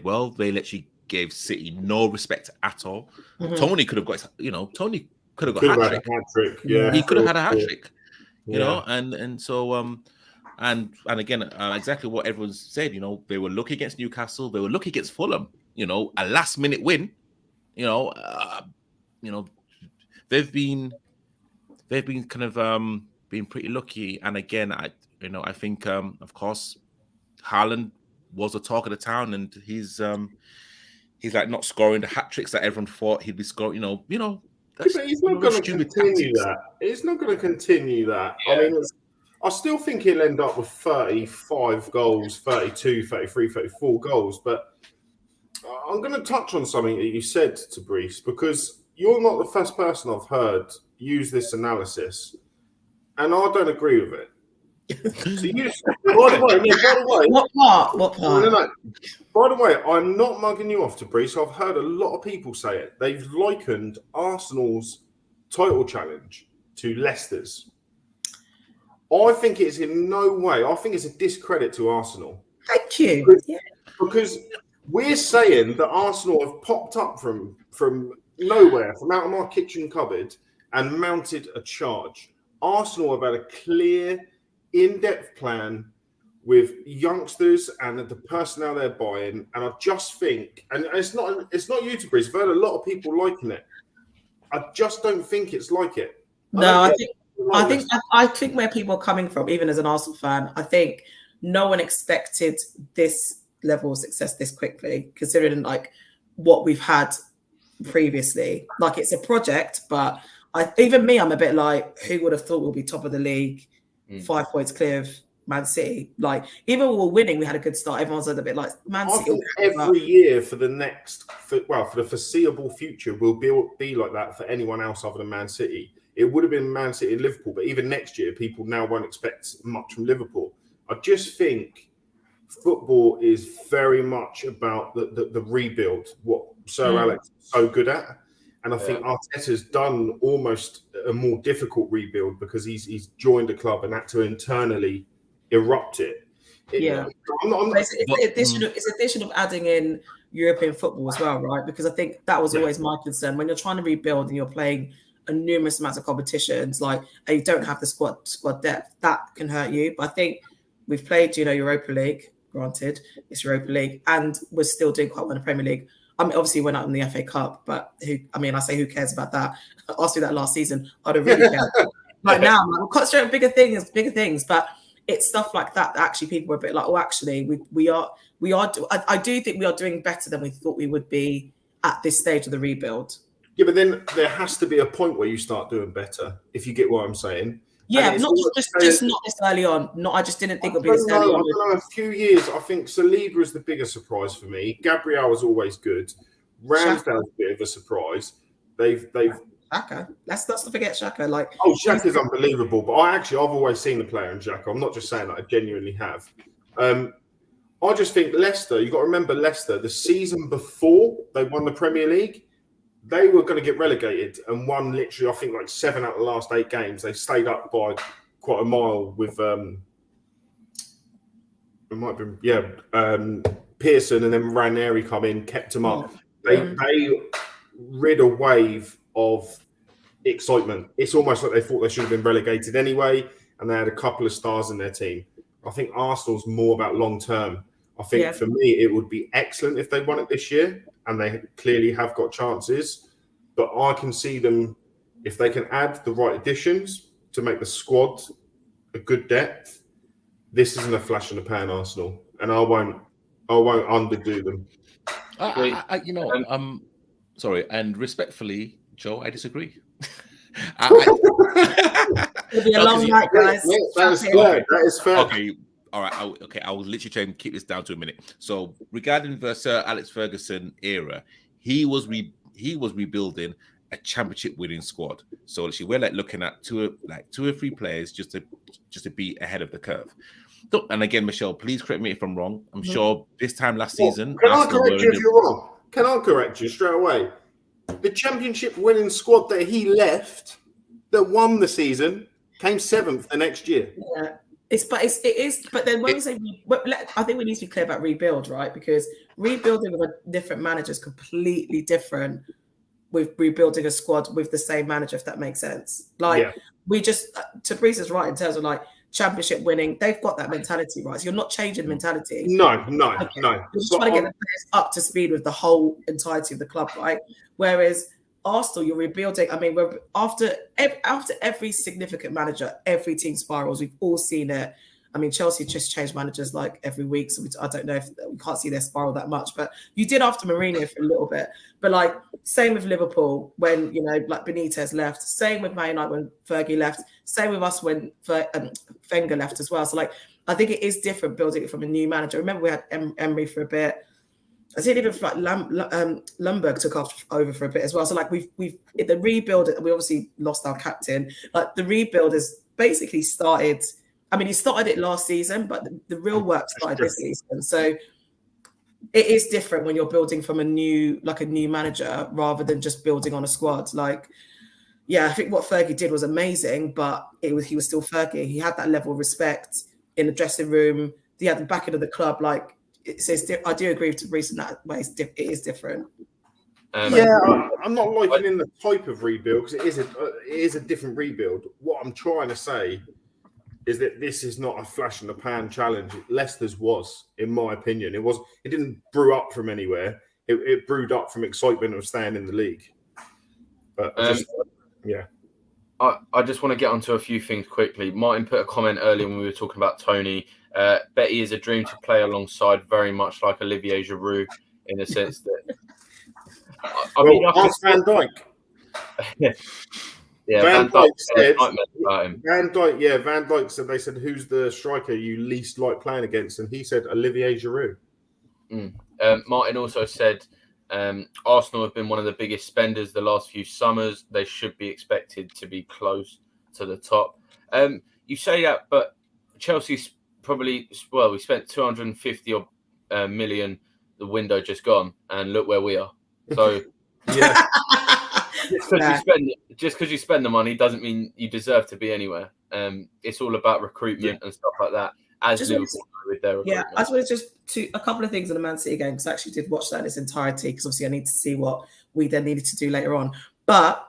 well. They literally gave City no respect at all. Tony could have got, a hat trick. Yeah, he could have had a hat trick. You know, and so and again, exactly what everyone's said. You know, they were lucky against Newcastle. They were lucky against Fulham. You know, a last minute win. You know, they've been kind of been pretty lucky. And again, I think of course Haaland was the talk of the town, and he's like not scoring the hat tricks that everyone thought he'd be scoring. You know. But he's not going to continue that. He's not going to continue that. Yeah. I mean, I still think he'll end up with 35 goals, 32, 33, 34 goals. But I'm going to touch on something that you said to Brice, because you're not the first person I've heard use this analysis, and I don't agree with it. So you, by the way, what part? What part? No. By the way, I'm not mugging you off, Tabri. So I've heard a lot of people say it. They've likened Arsenal's title challenge to Leicester's. I think it's in no way. I think it's a discredit to Arsenal. Thank you. Because we're saying that Arsenal have popped up from nowhere, from out of my kitchen cupboard, and mounted a charge. Arsenal have had a clear, in-depth plan with youngsters and the personnel they're buying, and I just think, and it's not you, Tabri. I've heard a lot of people liking it. I just don't think it's like it. No, I think where people are coming from, even as an Arsenal fan, I think no one expected this level of success this quickly, considering like what we've had previously. Like it's a project, but even me, I'm a bit like, who would have thought we'll be top of the league, 5 points clear of Man City? Like even when we were winning, we had a good start. Everyone's a bit like Man City. I think every year for the foreseeable future will be like that for anyone else other than Man City. It would have been Man City and Liverpool, but even next year, people now won't expect much from Liverpool. I just think football is very much about the rebuild, what Sir Alex is so good at. And I think Arteta's done almost a more difficult rebuild because he's joined the club and had to internally erupt it. It's addition of adding in European football as well, right? Because I think that was always my concern. When you're trying to rebuild and you're playing a numerous amounts of competitions, like, and you don't have the squad depth, that can hurt you. But I think we've played, Europa League, granted, it's Europa League, and we're still doing quite well in the Premier League. I mean, obviously we're not in the FA Cup, but I say who cares about that? Asked me that last season, I don't really care. Right now, we're concentrating on bigger things, but it's stuff like that actually people were a bit like, oh, actually, I do think we are doing better than we thought we would be at this stage of the rebuild. Yeah, but then there has to be a point where you start doing better, if you get what I'm saying. Yeah, not just not this early on. No, I just didn't think it would be this early on. I don't know, a few years, I think Saliba is the bigger surprise for me. Gabriel was always good. Ramsdale's a bit of a surprise. They've Xhaka. Let's not forget Xhaka. Xhaka's unbelievable. But I've always seen the player in Xhaka. I'm not just saying that, I genuinely have. I just think Leicester, you've got to remember Leicester, the season before they won the Premier League, they were going to get relegated and won literally, I think, like 7 out of the last 8 games. They stayed up by quite a mile with Pearson, and then Ranieri come in, kept them up. They rid a wave of excitement. It's almost like they thought they should have been relegated anyway, and they had a couple of stars in their team. I think Arsenal's more about long term. I think for me, it would be excellent if they won it this year, and they clearly have got chances. But I can see them, if they can add the right additions to make the squad a good depth. This isn't a flash in the pan, Arsenal, and I won't underdo them. Sorry, and respectfully, Joe, I disagree. It'll be a long night, guys. That is fair. Okay. All right. I will literally try and keep this down to a minute. So, regarding the Sir Alex Ferguson era, he was rebuilding a championship-winning squad. So, actually, we're looking at two or three players just to be ahead of the curve. And again, Michelle, please correct me if I'm wrong. I'm sure this time last season, can I correct you if you're wrong? Can I correct you straight away? The championship-winning squad that he left, that won the season, came 7th the next year. Yeah. But then when we say, I think we need to be clear about rebuild, right? Because rebuilding with a different manager is completely different with rebuilding a squad with the same manager, if that makes sense. We just, Tabriz is right in terms of championship winning, they've got that mentality, right? So you're not changing the mentality. No. You're just trying to get the players up to speed with the whole entirety of the club, right? Whereas Arsenal, you're rebuilding. I mean, after every significant manager, every team spirals. We've all seen it. I mean, Chelsea just changed managers every week, so I don't know if we can't see their spiral that much. But you did after Mourinho for a little bit. But same with Liverpool when Benitez left. Same with Man United when Fergie left. Same with us when Wenger left as well. So I think it is different building it from a new manager. Remember we had Emery for a bit. I see even like Lumberg took over for a bit as well. So like we've the rebuild. We obviously lost our captain. Like the rebuild has basically started. I mean, he started it last season, but the real work started this season. So it is different when you're building from a new manager rather than just building on a squad. Like, yeah, I think what Fergie did was amazing, but he was still Fergie. He had that level of respect in the dressing room. He had the backing of the club. Like, I do agree with Reece in that way. It is different. I'm not liking the type of rebuild because it is a different rebuild. What I'm trying to say is that this is not a flash in the pan challenge. Leicester's was, in my opinion. It didn't brew up from anywhere. It brewed up from excitement of staying in the league. But I just want to get onto a few things quickly. Martin put a comment earlier when we were talking about Tony. Betty is a dream to play alongside, very much like Olivier Giroud, in the sense that. Ask Van Dijk. Yeah, Van Dijk said. Van Dijk said. They said, "Who's the striker you least like playing against?" And he said, "Olivier Giroud." Martin also said, Arsenal have been one of the biggest spenders the last few summers. They should be expected to be close to the top. You say that, but Chelsea's probably, we spent 250 million the window just gone, and look where we are. So, yeah. Just because you spend the money doesn't mean you deserve to be anywhere. It's all about recruitment and stuff like that. As Liverpool with their recruitment. I just wanted a couple of things on the Man City game, because I actually did watch that in its entirety, because obviously I need to see what we then needed to do later on. But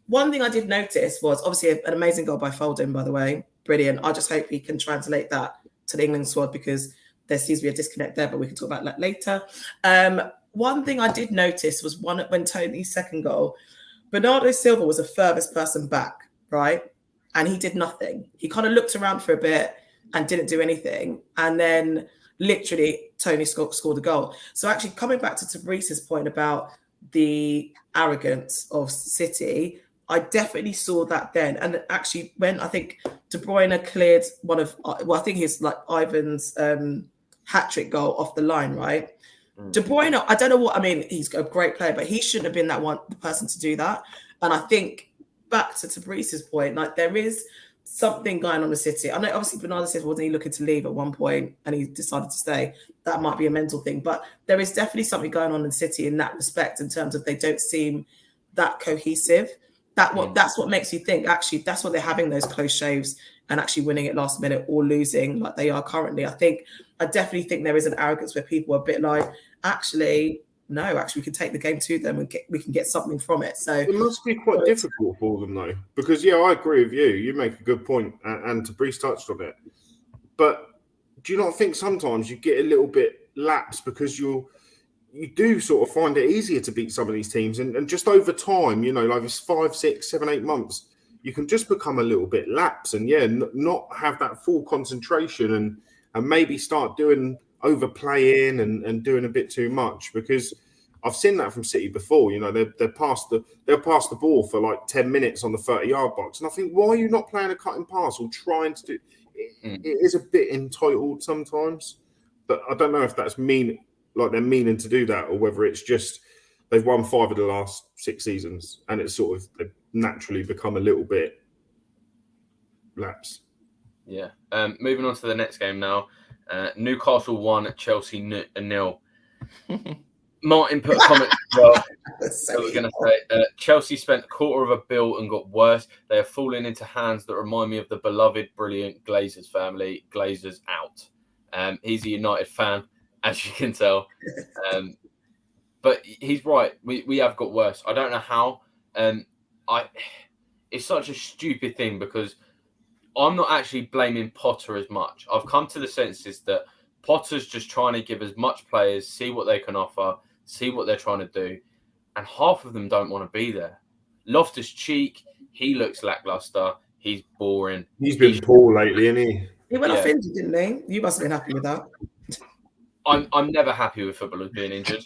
one thing I did notice was obviously an amazing goal by Foden, by the way. Brilliant. I just hope he can translate that to the England squad, because there seems to be a disconnect there, but we can talk about that later. One thing I did notice was when Tony's second goal, Bernardo Silva was the furthest person back, right? And he did nothing. He kind of looked around for a bit and didn't do anything. And then literally Tony scored a goal. So actually coming back to Reece's point about the arrogance of City, I definitely saw that then. And actually when I think De Bruyne cleared I think he's like Ivan's hat-trick goal off the line, right? De Bruyne, I don't know what, I mean, he's a great player, but he shouldn't have been the person to do that. And I think back to Reece's point, like there is something going on in City. I know obviously Bernardo said, wasn't he looking to leave at one point and he decided to stay? That might be a mental thing, but there is definitely something going on in City in that respect, in terms of they don't seem that cohesive. That's what makes you think, actually, that's what they're having those close shaves and actually winning it last minute or losing like they are currently. I definitely think there is an arrogance where people are a bit like, actually, we can take the game to them and we can get something from it. So it must be quite difficult for them though, because I agree with you. You make a good point, and Tabrice touched on it. But do you not think sometimes you get a little bit lax because you do sort of find it easier to beat some of these teams, and just over time, like it's 5, 6, 7, 8 months, you can just become a little bit lax and not have that full concentration and maybe start doing overplaying and doing a bit too much, because I've seen that from City before. They'll pass the ball for like 10 minutes on the 30-yard box, and I think, why are you not playing a cutting pass or trying to do? It is a bit entitled sometimes, but I don't know if that's like they're meaning to do that, or whether it's just they've won 5 of the last 6 seasons and it's sort of they've naturally become a little bit lapsed. Yeah. Moving on to the next game now. Newcastle 1, Chelsea 0. Martin put a comment as well. We're going to say Chelsea spent $250 million and got worse. They are falling into hands that remind me of the beloved, brilliant Glazers family. Glazers out. He's a United fan, as you can tell. But he's right. We have got worse. I don't know how. It's such a stupid thing, because I'm not actually blaming Potter as much. I've come to the senses that Potter's just trying to give as much players, see what they can offer, see what they're trying to do. And half of them don't want to be there. Loftus-Cheek, he looks lackluster. He's boring. He's been poor lately, hasn't he? He went off injured, didn't he? You must have been happy with that. I'm never happy with footballers being injured.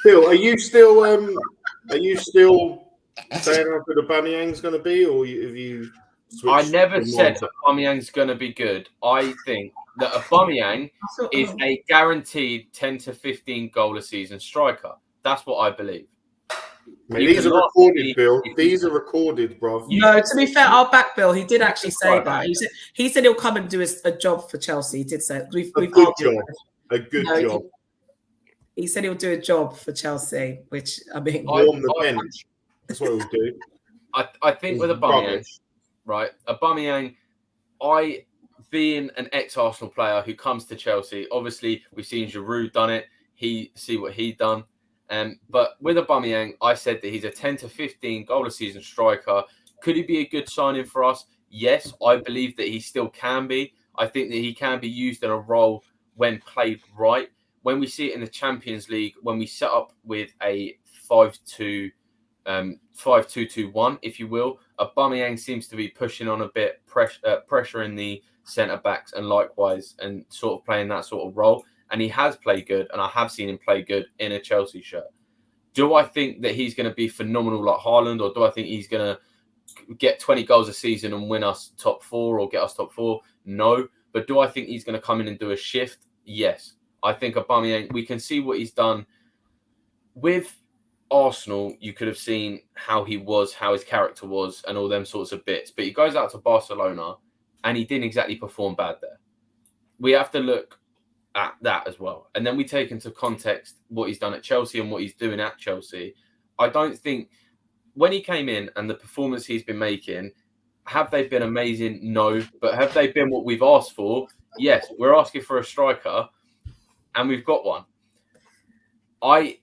Phil, are you still saying how good Aubameyang's going to be, or have you switched? I never said Aubameyang's going to be good. I think that Aubameyang is a guaranteed 10 to 15 goal a season striker. That's what I believe. Man, these are recorded, Bill. These are recorded, bro. No, to be fair, our back Bill, he did actually say that. He said he'll come and do a job for Chelsea. He did say we've a good job. A good job. He said he'll do a job for Chelsea, which I mean, warm the bench. That's what he'll do. I think with Aubameyang, right? Aubameyang, being an ex-Arsenal player who comes to Chelsea, obviously we've seen Giroud done it. See what he done. But with Aubameyang, I said that he's a 10 to 15 goal a season striker. Could he be a good signing for us? Yes, I believe that he still can be. I think that he can be used in a role when played right. When we see it in the Champions League, when we set up with a 5-2-2-1, if you will, Aubameyang seems to be pushing on a bit pressure in the centre-backs and likewise, and sort of playing that sort of role. And he has played good, and I have seen him play good in a Chelsea shirt. Do I think that he's going to be phenomenal like Haaland, or do I think he's going to get 20 goals a season and win us top 4 or get us top 4? No. But do I think he's going to come in and do a shift? Yes. I think Aubameyang, we can see what he's done. With Arsenal, you could have seen how he was, how his character was, and all them sorts of bits. But he goes out to Barcelona, and he didn't exactly perform bad there. We have to look at that as well. And then we take into context what he's done at Chelsea and what he's doing at Chelsea. I don't think when he came in and the performance he's been making, have they been amazing? No. But have they been what we've asked for? Yes. We're asking for a striker and we've got one. I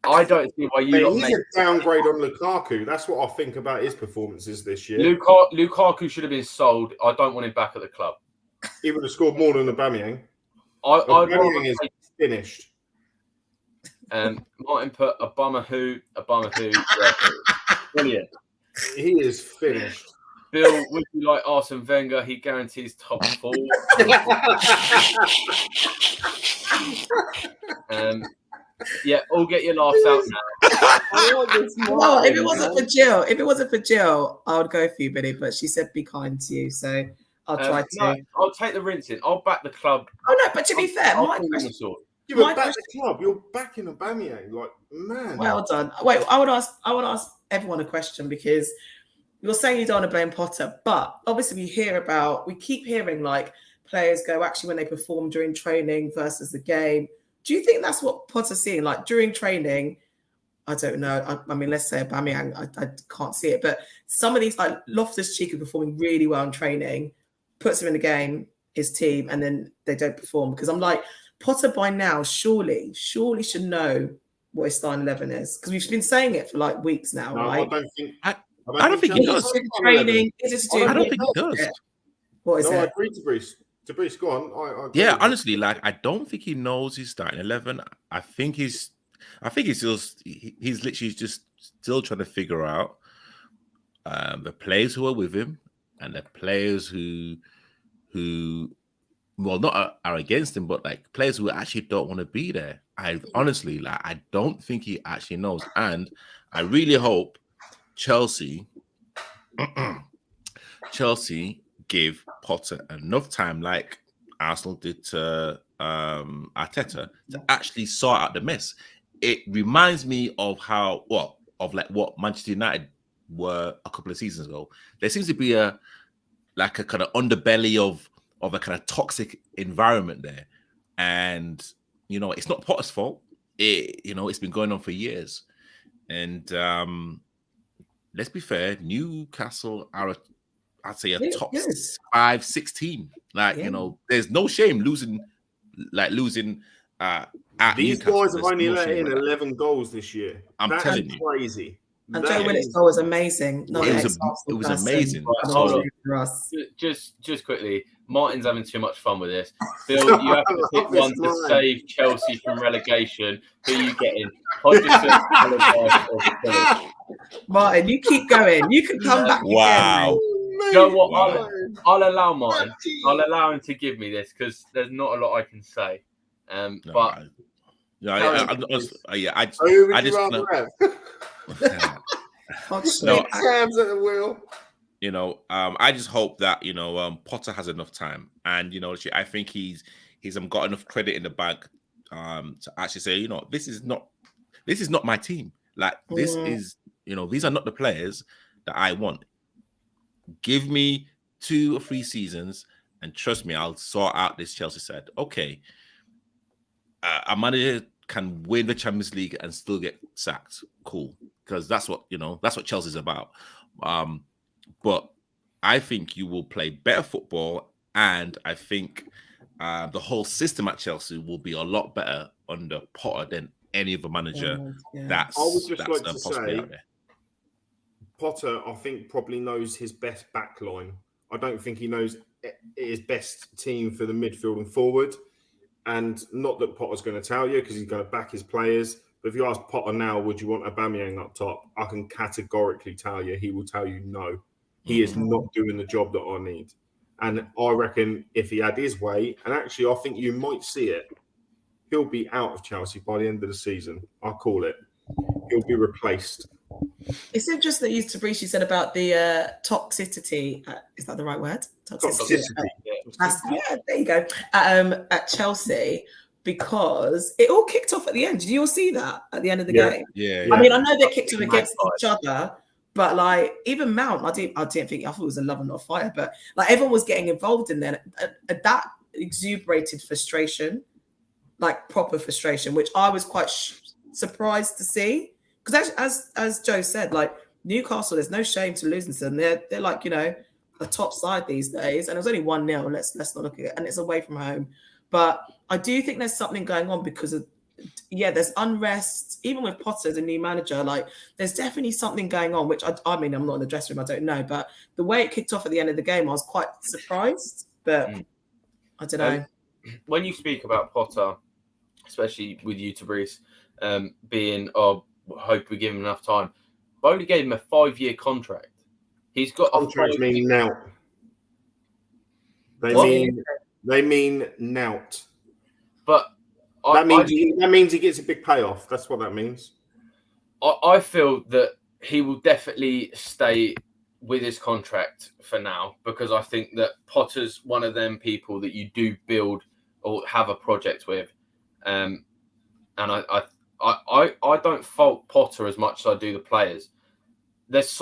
don't see why you he's a downgrade on Lukaku. That's what I think about his performances this year. Lukaku should have been sold. I don't want him back at the club. He would have scored more than Aubameyang. Aubameyang is finished. Martin put Obama who. Yeah. Brilliant. He is finished. Bill, would you like Arsene Wenger? He guarantees top 4. Yeah, all get your laughs out now. Well, if it wasn't for Jill, I would go for you, Billy. But she said be kind to you, so I'll try to. No, I'll take the rinsing. I'll back the club. Oh no, but to be fair, my question. You were back the club. You're backing Aubameyang, like man. Well done. Wait, I would ask everyone a question because you're saying you don't want to blame Potter, but obviously we keep hearing like players go actually when they perform during training versus the game. Do you think that's what Potter's seeing? Like during training, I don't know. I mean, let's say Aubameyang, I can't see it, but some of these like Loftus-Cheek are performing really well in training, puts him in the game, his team, and then they don't perform. Because I'm like, Potter by now surely should know what his starting 11 is. Because we've been saying it for like weeks now, right? I don't think he does. Training, I don't think he does. What is it? I agree to Bruce. Bruce, go on. Yeah, honestly, like I don't think he knows his starting 11. I think he's literally just still trying to figure out the players who are with him and the players who well not are against him, but like players who actually don't want to be there. I honestly I don't think he actually knows, and I really hope Chelsea give Potter enough time, like Arsenal did to Arteta, to actually sort out the mess. It reminds me of what Manchester United were a couple of seasons ago. There seems to be a kind of underbelly of a kind of toxic environment there, and it's not Potter's fault. It's been going on for years, and let's be fair, Newcastle are I'd say a top 5-6 team. There's no shame losing at these Newcastle. guys have only let in 11 goals this year. I'm telling you, crazy. And Joe Willock's goal was amazing. It was amazing. Just quickly, Martin's having too much fun with this. Bill, you have to pick one to save Chelsea from relegation. Who are you getting? Martin, you keep going. You can come back. Wow. Again, you know what? I'll allow Martin. I'll allow him to give me this because there's not a lot I can say. I just terms at the wheel. I just hope that Potter has enough time, and I think he's got enough credit in the bag to actually say, this is not my team. Like this is, these are not the players that I want. Give me 2 or 3 seasons, and trust me, I'll sort out this Chelsea side. Okay, a manager can win the Champions League and still get sacked. Cool, because that's what Chelsea's about. But I think you will play better football, and I think the whole system at Chelsea will be a lot better under Potter than any other manager. That's I would just like to possibly say, out there. Potter, I think, probably knows his best backline. I don't think he knows his best team for the midfield and forward. And not that Potter's going to tell you, because he's going to back his players. But if you ask Potter now, would you want Aubameyang up top? I can categorically tell you, he will tell you no. He is not doing the job that I need. And I reckon if he had his way, and actually I think you might see it, he'll be out of Chelsea by the end of the season. I'll call it. He'll be replaced. It's interesting that you, Tabrice, said about the toxicity. Is that the right word? Toxicity. Yeah, there you go. At Chelsea, because it all kicked off at the end. Did you all see that at the end of the game? Yeah. I mean, I know they kicked off against each other, but like even Mount, I thought it was a love and not a fire, but like everyone was getting involved in there. That exuberated frustration, like proper frustration, which I was quite surprised to see. Because as Joe said, like Newcastle, there's no shame to losing to them. They're like, a top side these days, and it was only 1-0. Let's not look at it, and it's away from home. But I do think there's something going on because of there's unrest. Even with Potter as a new manager, like there's definitely something going on. Which I mean, I'm not in the dressing room, I don't know, but the way it kicked off at the end of the game, I was quite surprised. But I don't know. When you speak about Potter, especially with you, Tabrice, being hope we give him enough time. But only gave him a 5-year contract. He's got contracts mean now. They mean nout. But that means he gets a big payoff. That's what that means. I feel that he will definitely stay with his contract for now, because I think that Potter's one of them people that you do build or have a project with, and I don't fault Potter as much as I do the players. There's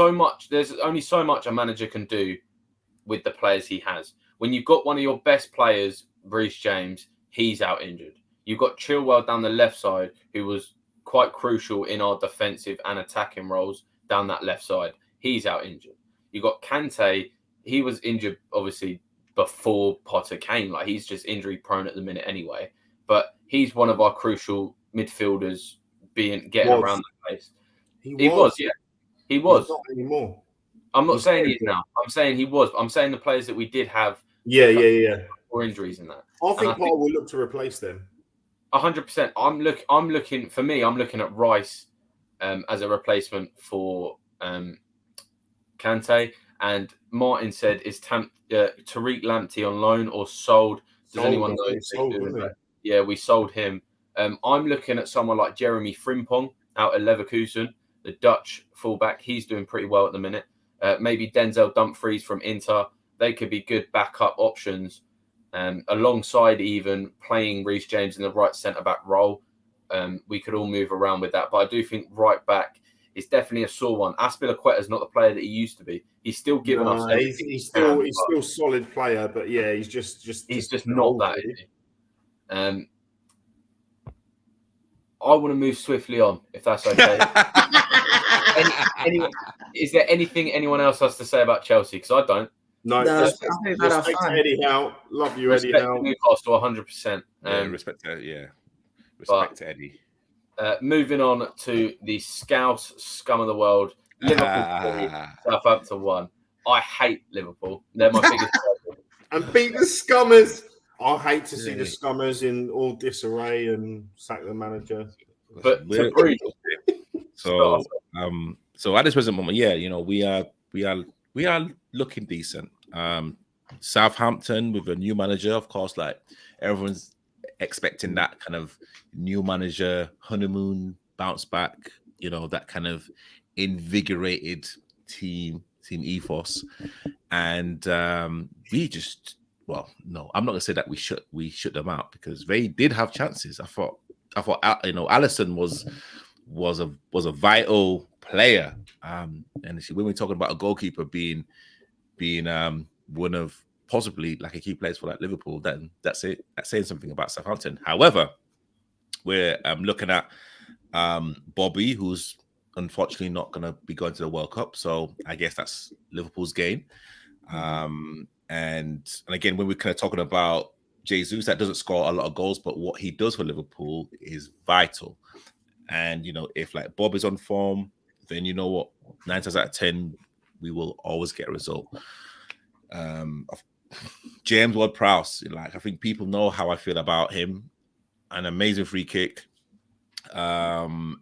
only so much a manager can do with the players he has. When you've got one of your best players, Reece James, he's out injured. You've got Chilwell down the left side, who was quite crucial in our defensive and attacking roles down that left side. He's out injured. You've got Kante. He was injured, obviously, before Potter came. Like, he's just injury prone at the minute anyway. But he's one of our crucial midfielders getting around the place. He was. He was. He's not anymore. I'm not saying he is now. I'm saying he was. I'm saying the players that we did have. Or injuries in that. I think Potter will look to replace them. 100%. I'm looking at Rice as a replacement for Kante. And Martin said, is Tariq Lamptey on loan or sold? Does anyone know? Yeah, we sold him. I'm looking at someone like Jeremy Frimpong out at Leverkusen, the Dutch fullback. He's doing pretty well at the minute. Maybe Denzel Dumfries from Inter. They could be good backup options, alongside even playing Reece James in the right centre-back role. We could all move around with that. But I do think right back is definitely a sore one. Azpilicueta is not the player that he used to be. He's still giving us everything. He's still a solid player, but yeah, he's just not that, is he? I want to move swiftly on, if that's okay. Is there anything anyone else has to say about Chelsea? Because I don't. No, respect to Eddie Howe. Love you, Eddie Howe. Newcastle, 100%. Respect to Eddie. Moving on to the Scouse scum of the world. Liverpool 3, Southampton 1. I hate Liverpool. They're my biggest problem. And beat the Scummers. I hate to see the Scummers in all disarray and sack the manager. But so at this present moment, we are looking decent. Southampton with a new manager, of course, like everyone's expecting that kind of new manager honeymoon bounce back, that kind of invigorated team team ethos, and we just, well, no, I'm not gonna say that we shut them out, because they did have chances. I thought Alisson was a vital player, and when we're talking about a goalkeeper being one of possibly like a key players for like Liverpool, then that's it. That's saying something about Southampton. However, we're looking at Bobby, who's unfortunately not going to be going to the World Cup. So I guess that's Liverpool's gain. And again, when we're kind of talking about Jesus, that doesn't score a lot of goals, but what he does for Liverpool is vital. And, if like Bob is on form, then you know what, 9 times out of 10, we will always get a result. James Ward-Prowse, like, I think people know how I feel about him. An amazing free kick. And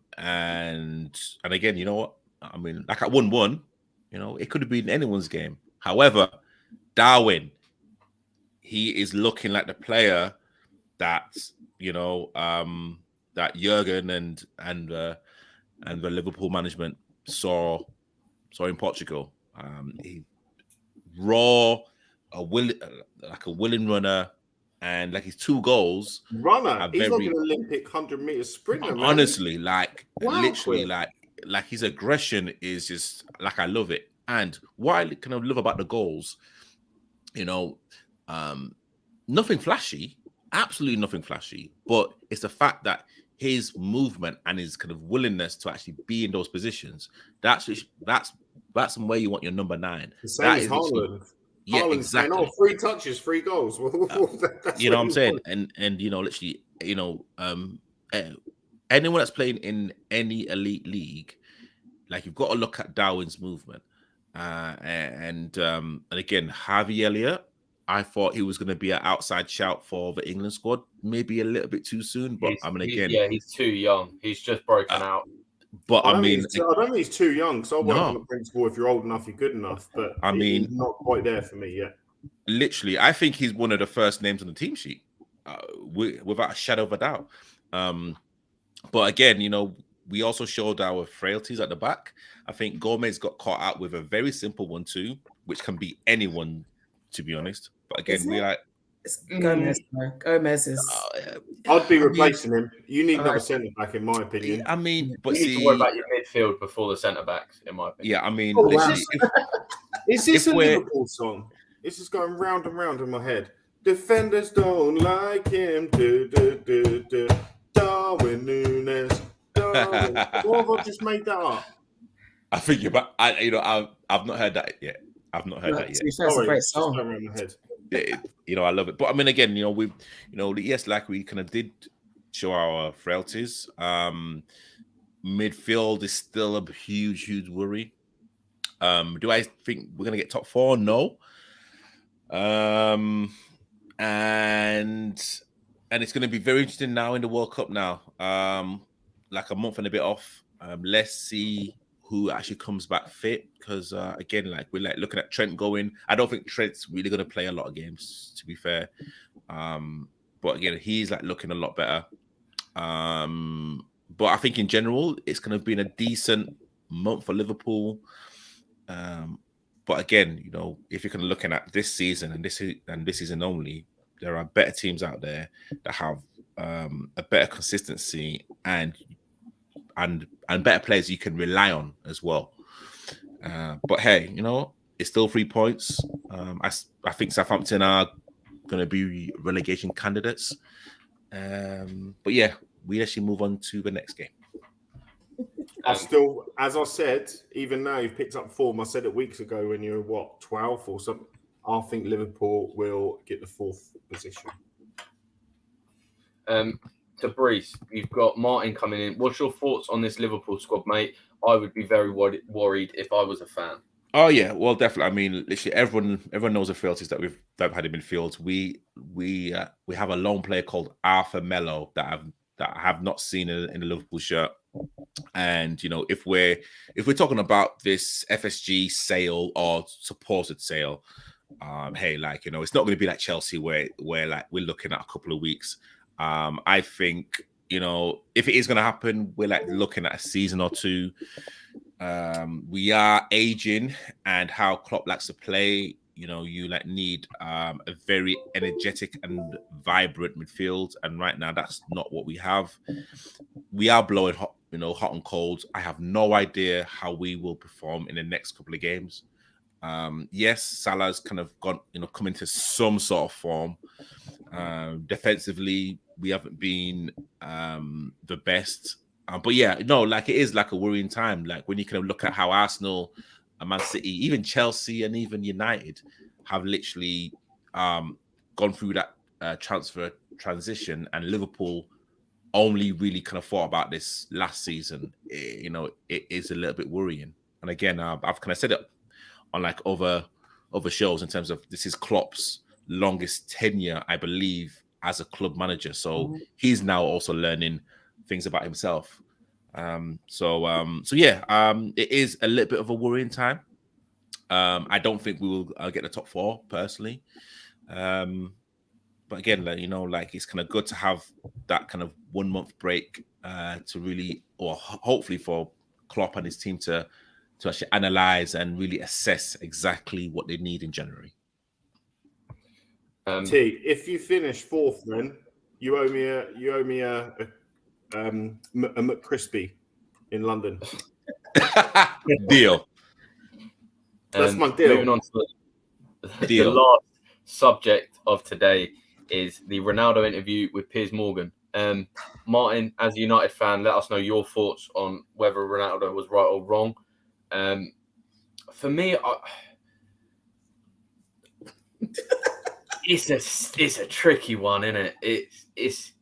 again, you know what? I mean, like at 1-1, it could have been anyone's game. However, Darwin, he is looking like the player that, that Jurgen and the Liverpool management saw in Portugal. He raw, a willing runner, and like his 2 goals. Runner, he's like an Olympic 100-meter sprinter. Man. Honestly, like literally, quick. like his aggression is just like, I love it. And what I kind of love about the goals, nothing flashy, absolutely nothing flashy, but it's the fact that his movement and his kind of willingness to actually be in those positions, that's where you want your number 9. The same as Haaland. Yeah, Haaland's exactly. saying, 3 touches, 3 goals. You know what I'm saying? And literally, anyone that's playing in any elite league, like, you've got to look at Darwin's movement. And again, Harvey Elliott, I thought he was going to be an outside shout for the England squad, maybe a little bit too soon. But he's too young. He's just broken out. But I don't think he's too young. So I work on the principle: if you're old enough, you're good enough. But he's not quite there for me yet. Literally, I think he's one of the first names on the team sheet, without a shadow of a doubt. But again, we also showed our frailties at the back. I think Gomez got caught out with a very simple 1-2, which can be anyone, to be honest. But again, it's Gomez. Gomez is. I'd be replacing him. You need another centre back, in my opinion. I mean, but you need to worry about your midfield before the centre backs, in my opinion. Yeah, I mean, is this a Liverpool song? This is going round and round in my head. Defenders don't like him. Darwin Núñez. Or have I just made that up? I think you're back. I've not heard that yet. I've not heard that yet. It's a great song. Around my head. I love it. But I mean, again, yes, like we kind of did show our frailties. Midfield is still a huge worry. Do I think we're gonna get top 4? No. And it's going to be very interesting now in the World Cup now. Like a month and a bit off. Let's see who actually comes back fit, because again, like we're like looking at Trent going. I don't think Trent's really going to play a lot of games, to be fair. But again, he's like looking a lot better. But I think in general, it's going to be a decent month for Liverpool. But again, if you're kind of looking at this season and this season only, there are better teams out there that have a better consistency and better players you can rely on as well. But hey, it's still 3 points. I think Southampton are going to be relegation candidates. But yeah, we actually move on to the next game. Still, as I said, even now you've picked up form. I said it weeks ago when you were 12th or something. I think Liverpool will get the 4th position. To Brees, you've got Martin coming in. What's your thoughts on this Liverpool squad, mate? I would be very worried if I was a fan. Oh yeah, well, definitely. I mean, literally, everyone knows the frailties that we've had in midfield. We have a lone player called Arthur Melo that I have not seen in the Liverpool shirt. And if we're talking about this FSG sale or supported sale, hey, like it's not going to be like Chelsea where like we're looking at a couple of weeks. I think if it is going to happen, we're like looking at a season or two. We are aging, and how Klopp likes to play. You know, you need a very energetic and vibrant midfield, and right now that's not what we have. We are blowing hot, hot and cold. I have no idea how we will perform in the next couple of games. Yes, Salah's kind of gone, come into some sort of form. Defensively, we haven't been the best. But yeah, no, it is a worrying time. When you kind of look at how Arsenal, Man City, even Chelsea, and even United have literally gone through that transfer transition, and Liverpool only really kind of thought about this last season. It is a little bit worrying. And again, I've kind of said it on other shows in terms of this is Klopp's longest tenure, I believe, as a club manager. So he's now also learning things about himself. So yeah, it is a little bit of a worrying time. I don't think we will get the top 4 personally. But again, it's kind of good to have that kind of 1 month break to really, or hopefully for Klopp and his team to actually analyze and really assess exactly what they need in January. T, if you finish 4th, then you owe me a McCrispy in London. Deal. That's my deal. Moving on to the last subject of today is the Ronaldo interview with Piers Morgan. Martin, as a United fan, let us know your thoughts on whether Ronaldo was right or wrong. For me, it's a tricky one, isn't it? Is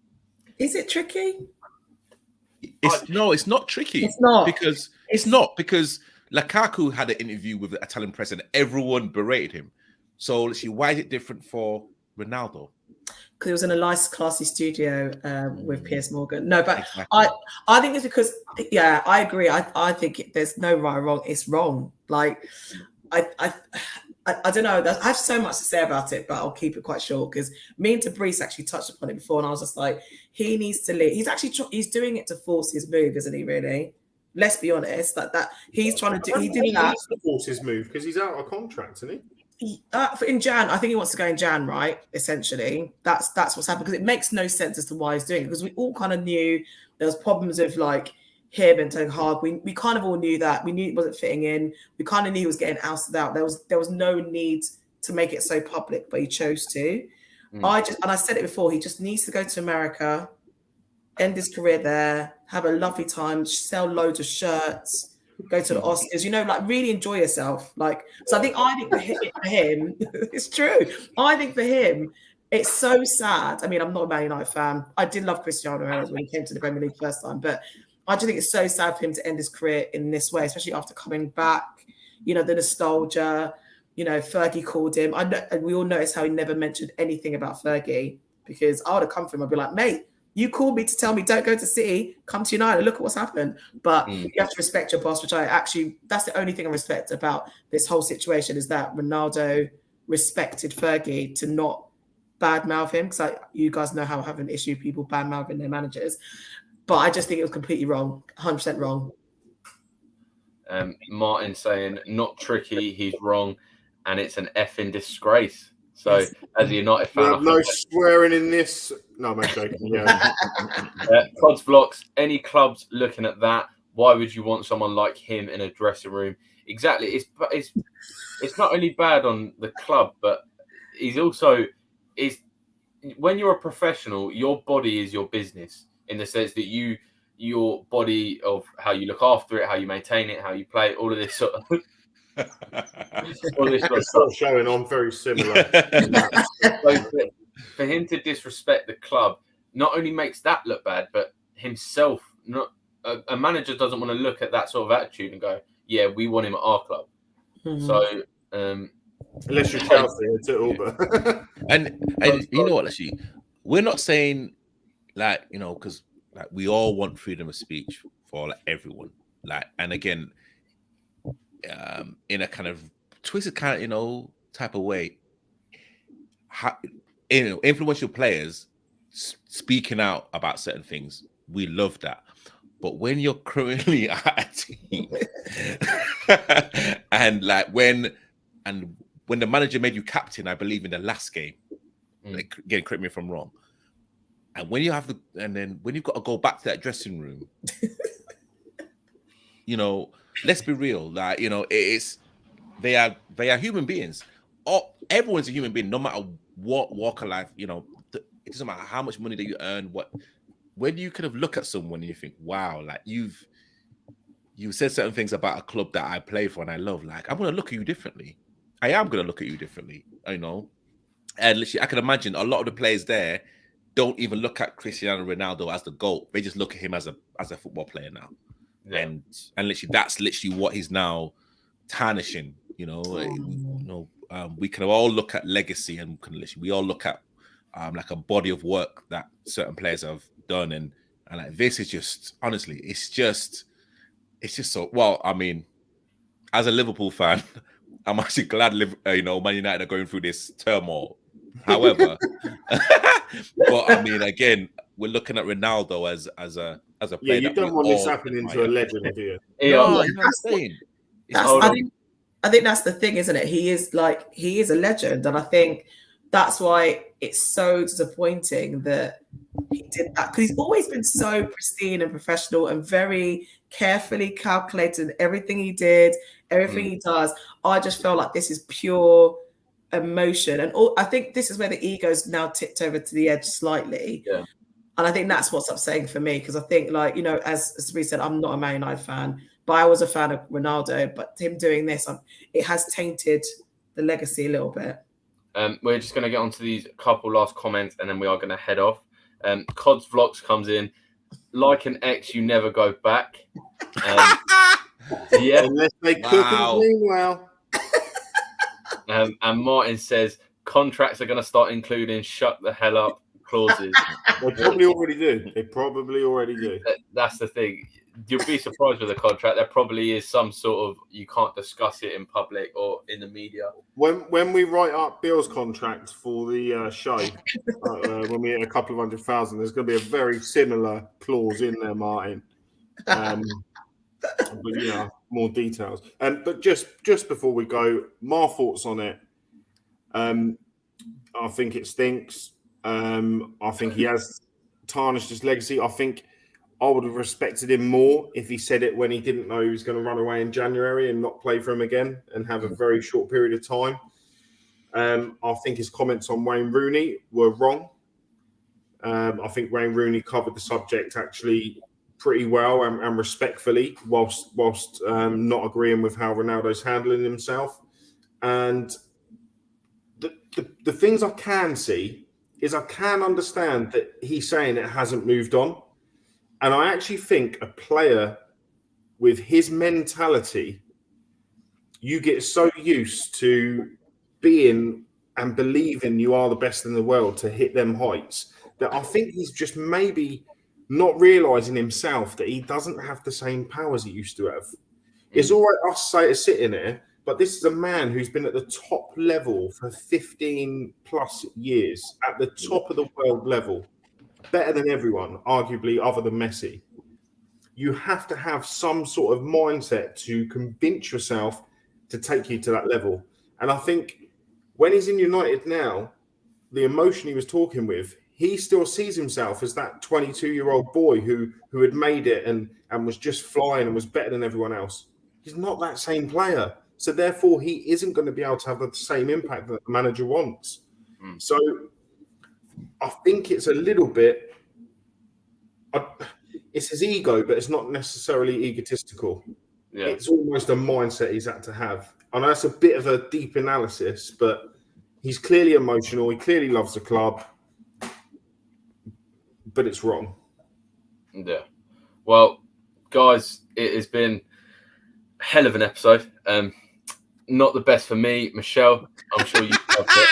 it tricky? No, it's not tricky. It's not because Lukaku had an interview with the Italian press and everyone berated him. So why is it different for Ronaldo? Because it was in a nice, classy studio with Piers Morgan. No, but exactly. I think it's because, yeah, I agree. I think there's no right or wrong. It's wrong. I don't know. I have so much to say about it, but I'll keep it quite short because me and Tabrice actually touched upon it before, and I was just like, he needs to leave. He's doing it to force his move, isn't he? Really? Let's be honest. That he's trying to do. He did that to force his move because he's out of contract, isn't he? In Jan, I think he wants to go in Jan, right? Essentially, that's what's happened because it makes no sense as to why he's doing it because we all kind of knew there was problems with him and Ten Hag. We kind of all knew that. We knew it wasn't fitting in. We kind of knew he was getting ousted out. There was no need to make it so public, but he chose to. I said it before, he just needs to go to America, end his career there, have a lovely time, sell loads of shirts, go to the Oscars, really enjoy yourself. So I think for him, it's true. I think for him, it's so sad. I mean, I'm not a Man United fan. I did love Cristiano Ronaldo when he came to the Premier League first time, but I just think it's so sad for him to end his career in this way, especially after coming back. The nostalgia. Fergie called him. And we all noticed how he never mentioned anything about Fergie because I would have come for him. I'd be like, mate, you called me to tell me don't go to City, come to United. Look at what's happened. But you have to respect your boss, which that's the only thing I respect about this whole situation is that Ronaldo respected Fergie to not badmouth him because you guys know how I have an issue with people badmouthing their managers. But I just think it was completely wrong, 100% wrong. Martin saying, not tricky, he's wrong, and it's an effing disgrace. So, yes. As a United fan... No swearing in this. No, I'm joking. Yeah. Pods Blocks, any clubs looking at that, why would you want someone like him in a dressing room? Exactly. It's not only bad on the club, but he's also... when you're a professional, your body is your business. In the sense that your body of how you look after it, how you maintain it, how you play, all of this sort of stuff. Showing on very similar. So for him to disrespect the club not only makes that look bad, but himself. A manager doesn't want to look at that sort of attitude and go, "Yeah, we want him at our club." Mm-hmm. So unless you're Chelsea, it's it all. But and you know what? Actually, we're not saying. Because we all want freedom of speech for everyone. And again, in a kind of twisted kind of type of way, influential players speaking out about certain things, we love that. But when you're currently at a team, and like when the manager made you captain, I believe in the last game, like, again, correct me if I'm wrong. And when you have then when you've got to go back to that dressing room, you know, let's be real, like, you know, they are human beings. Everyone's a human being, no matter what walk of life. You know, it doesn't matter how much money that you earn. When you kind of look at someone and you think, wow, like you've said certain things about a club that I play for and I love, like, I'm going to look at you differently. I am going to look at you differently, you know. And literally, I can imagine a lot of the players there don't even look at Cristiano Ronaldo as the GOAT. They just look at him as a football player now. Yeah. And literally, that's literally what he's now tarnishing. You know, we can all look at legacy, and we all look at like a body of work that certain players have done, and like, this is just, honestly, it's just so, well, I mean, as a Liverpool fan, I'm actually glad you know, Man United are going through this turmoil. However, but I mean, again, we're looking at Ronaldo as a player. Yeah, you don't want this happening to a legend, do you? No, you know what I'm saying? I think that's the thing, isn't it? He is a legend, and I think that's why it's so disappointing that he did that, because he's always been so pristine and professional and very carefully calculated in everything he did, everything he does. I just felt like this is pure emotion, and I think this is where the ego's now tipped over to the edge slightly. Yeah. And I think that's what's upsetting for me, because I think, like, you know, as we said, I'm not a Man United fan, but I was a fan of Ronaldo. But him doing this, it has tainted the legacy a little bit. We're just going to get onto these couple last comments, and then we are going to head off. Cod's Vlogs comes in. Like an ex, you never go back. Yeah, unless they cook and clean well. And Martin says contracts are going to start including "shut the hell up" clauses. They probably already do. That's the thing. You'll be surprised with the contract. There probably is some sort of, you can't discuss it in public or in the media. When we write up Bill's contract for the show, when we hit a couple of 100,000, there's going to be a very similar clause in there, Martin. But yeah, more details. But just before we go, my thoughts on it. I think it stinks. I think he has tarnished his legacy. I think I would have respected him more if he said it when he didn't know he was going to run away in January and not play for him again and have a very short period of time. I think his comments on Wayne Rooney were wrong. I think Wayne Rooney covered the subject actually pretty well and respectfully, whilst not agreeing with how Ronaldo's handling himself. And the things I can see is I can understand that he's saying it hasn't moved on. And I actually think a player with his mentality, you get so used to being and believing you are the best in the world to hit them heights that I think he's just maybe not realising himself that he doesn't have the same powers he used to have. It's all right us sitting here, but this is a man who's been at the top level for 15 plus years, at the top of the world level. Better than everyone, arguably, other than Messi. You have to have some sort of mindset to convince yourself to take you to that level. And I think when he's in United now, the emotion he was talking with, he still sees himself as that 22-year-old boy who had made it and was just flying and was better than everyone else. He's not that same player. So therefore, he isn't going to be able to have the same impact that the manager wants. So I think it's a little bit, it's his ego, but it's not necessarily egotistical. Yeah. It's almost a mindset he's had to have. I know that's a bit of a deep analysis, but he's clearly emotional. He clearly loves the club, but it's wrong. Yeah. Well, guys, it has been a hell of an episode. Not the best for me, Michelle. I'm sure you loved it.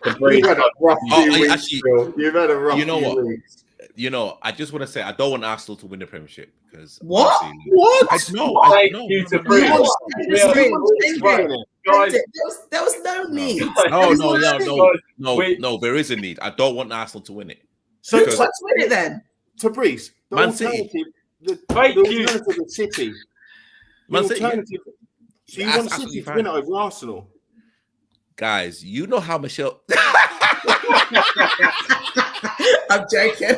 You've had a rough few weeks, Phil. You've had a rough few weeks. You know, I just want to say I don't want Arsenal to win the Premiership because what? I know. There was no need. No. There is a need. I don't want Arsenal to win it. So let's win it then. Tabriz, the Thank you. alternative of City. The Man City, yeah. alternative. So you That's want City absolutely to win it fine. over Arsenal? Guys, you know how Michelle. I'm joking.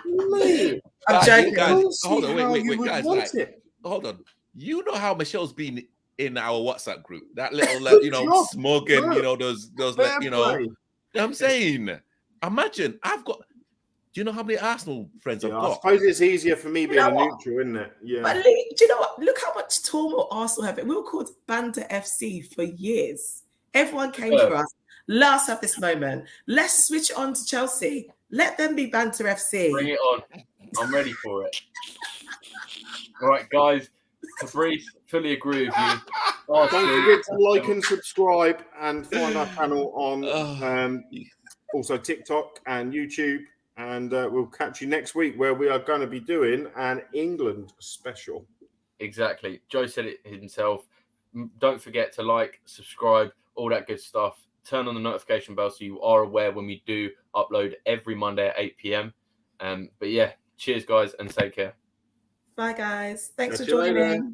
Mate, I'm joking. Guys, hold on, how wait, you would guys, want like, it. hold on. You know how Michelle's been in our WhatsApp group? That little, Good you know, job. smug and Good. those, Fair you know. play. You know what I'm saying? Imagine I've got. Do you know how many Arsenal friends I've Yeah, I got? suppose it's easier for me being know a what? neutral, isn't it? Yeah. But Lee, do you know what? Look how much turmoil Arsenal have. We were called Banter FC for years. Everyone came for us. Let's have this moment. Let's switch on to Chelsea. Let them be Banter FC. Bring it on. I'm ready for it. All right, guys. Fabrice, fully agree with you. Don't forget to like and subscribe and find our channel on also TikTok and YouTube. And we'll catch you next week where we are going to be doing an England special. Exactly. Joe said it himself. Don't forget to like, subscribe, all that good stuff. Turn on the notification bell so you are aware when we do upload every Monday at 8 p.m. But yeah, cheers, guys, and take care. Bye, guys. Thanks Catch for you later. joining.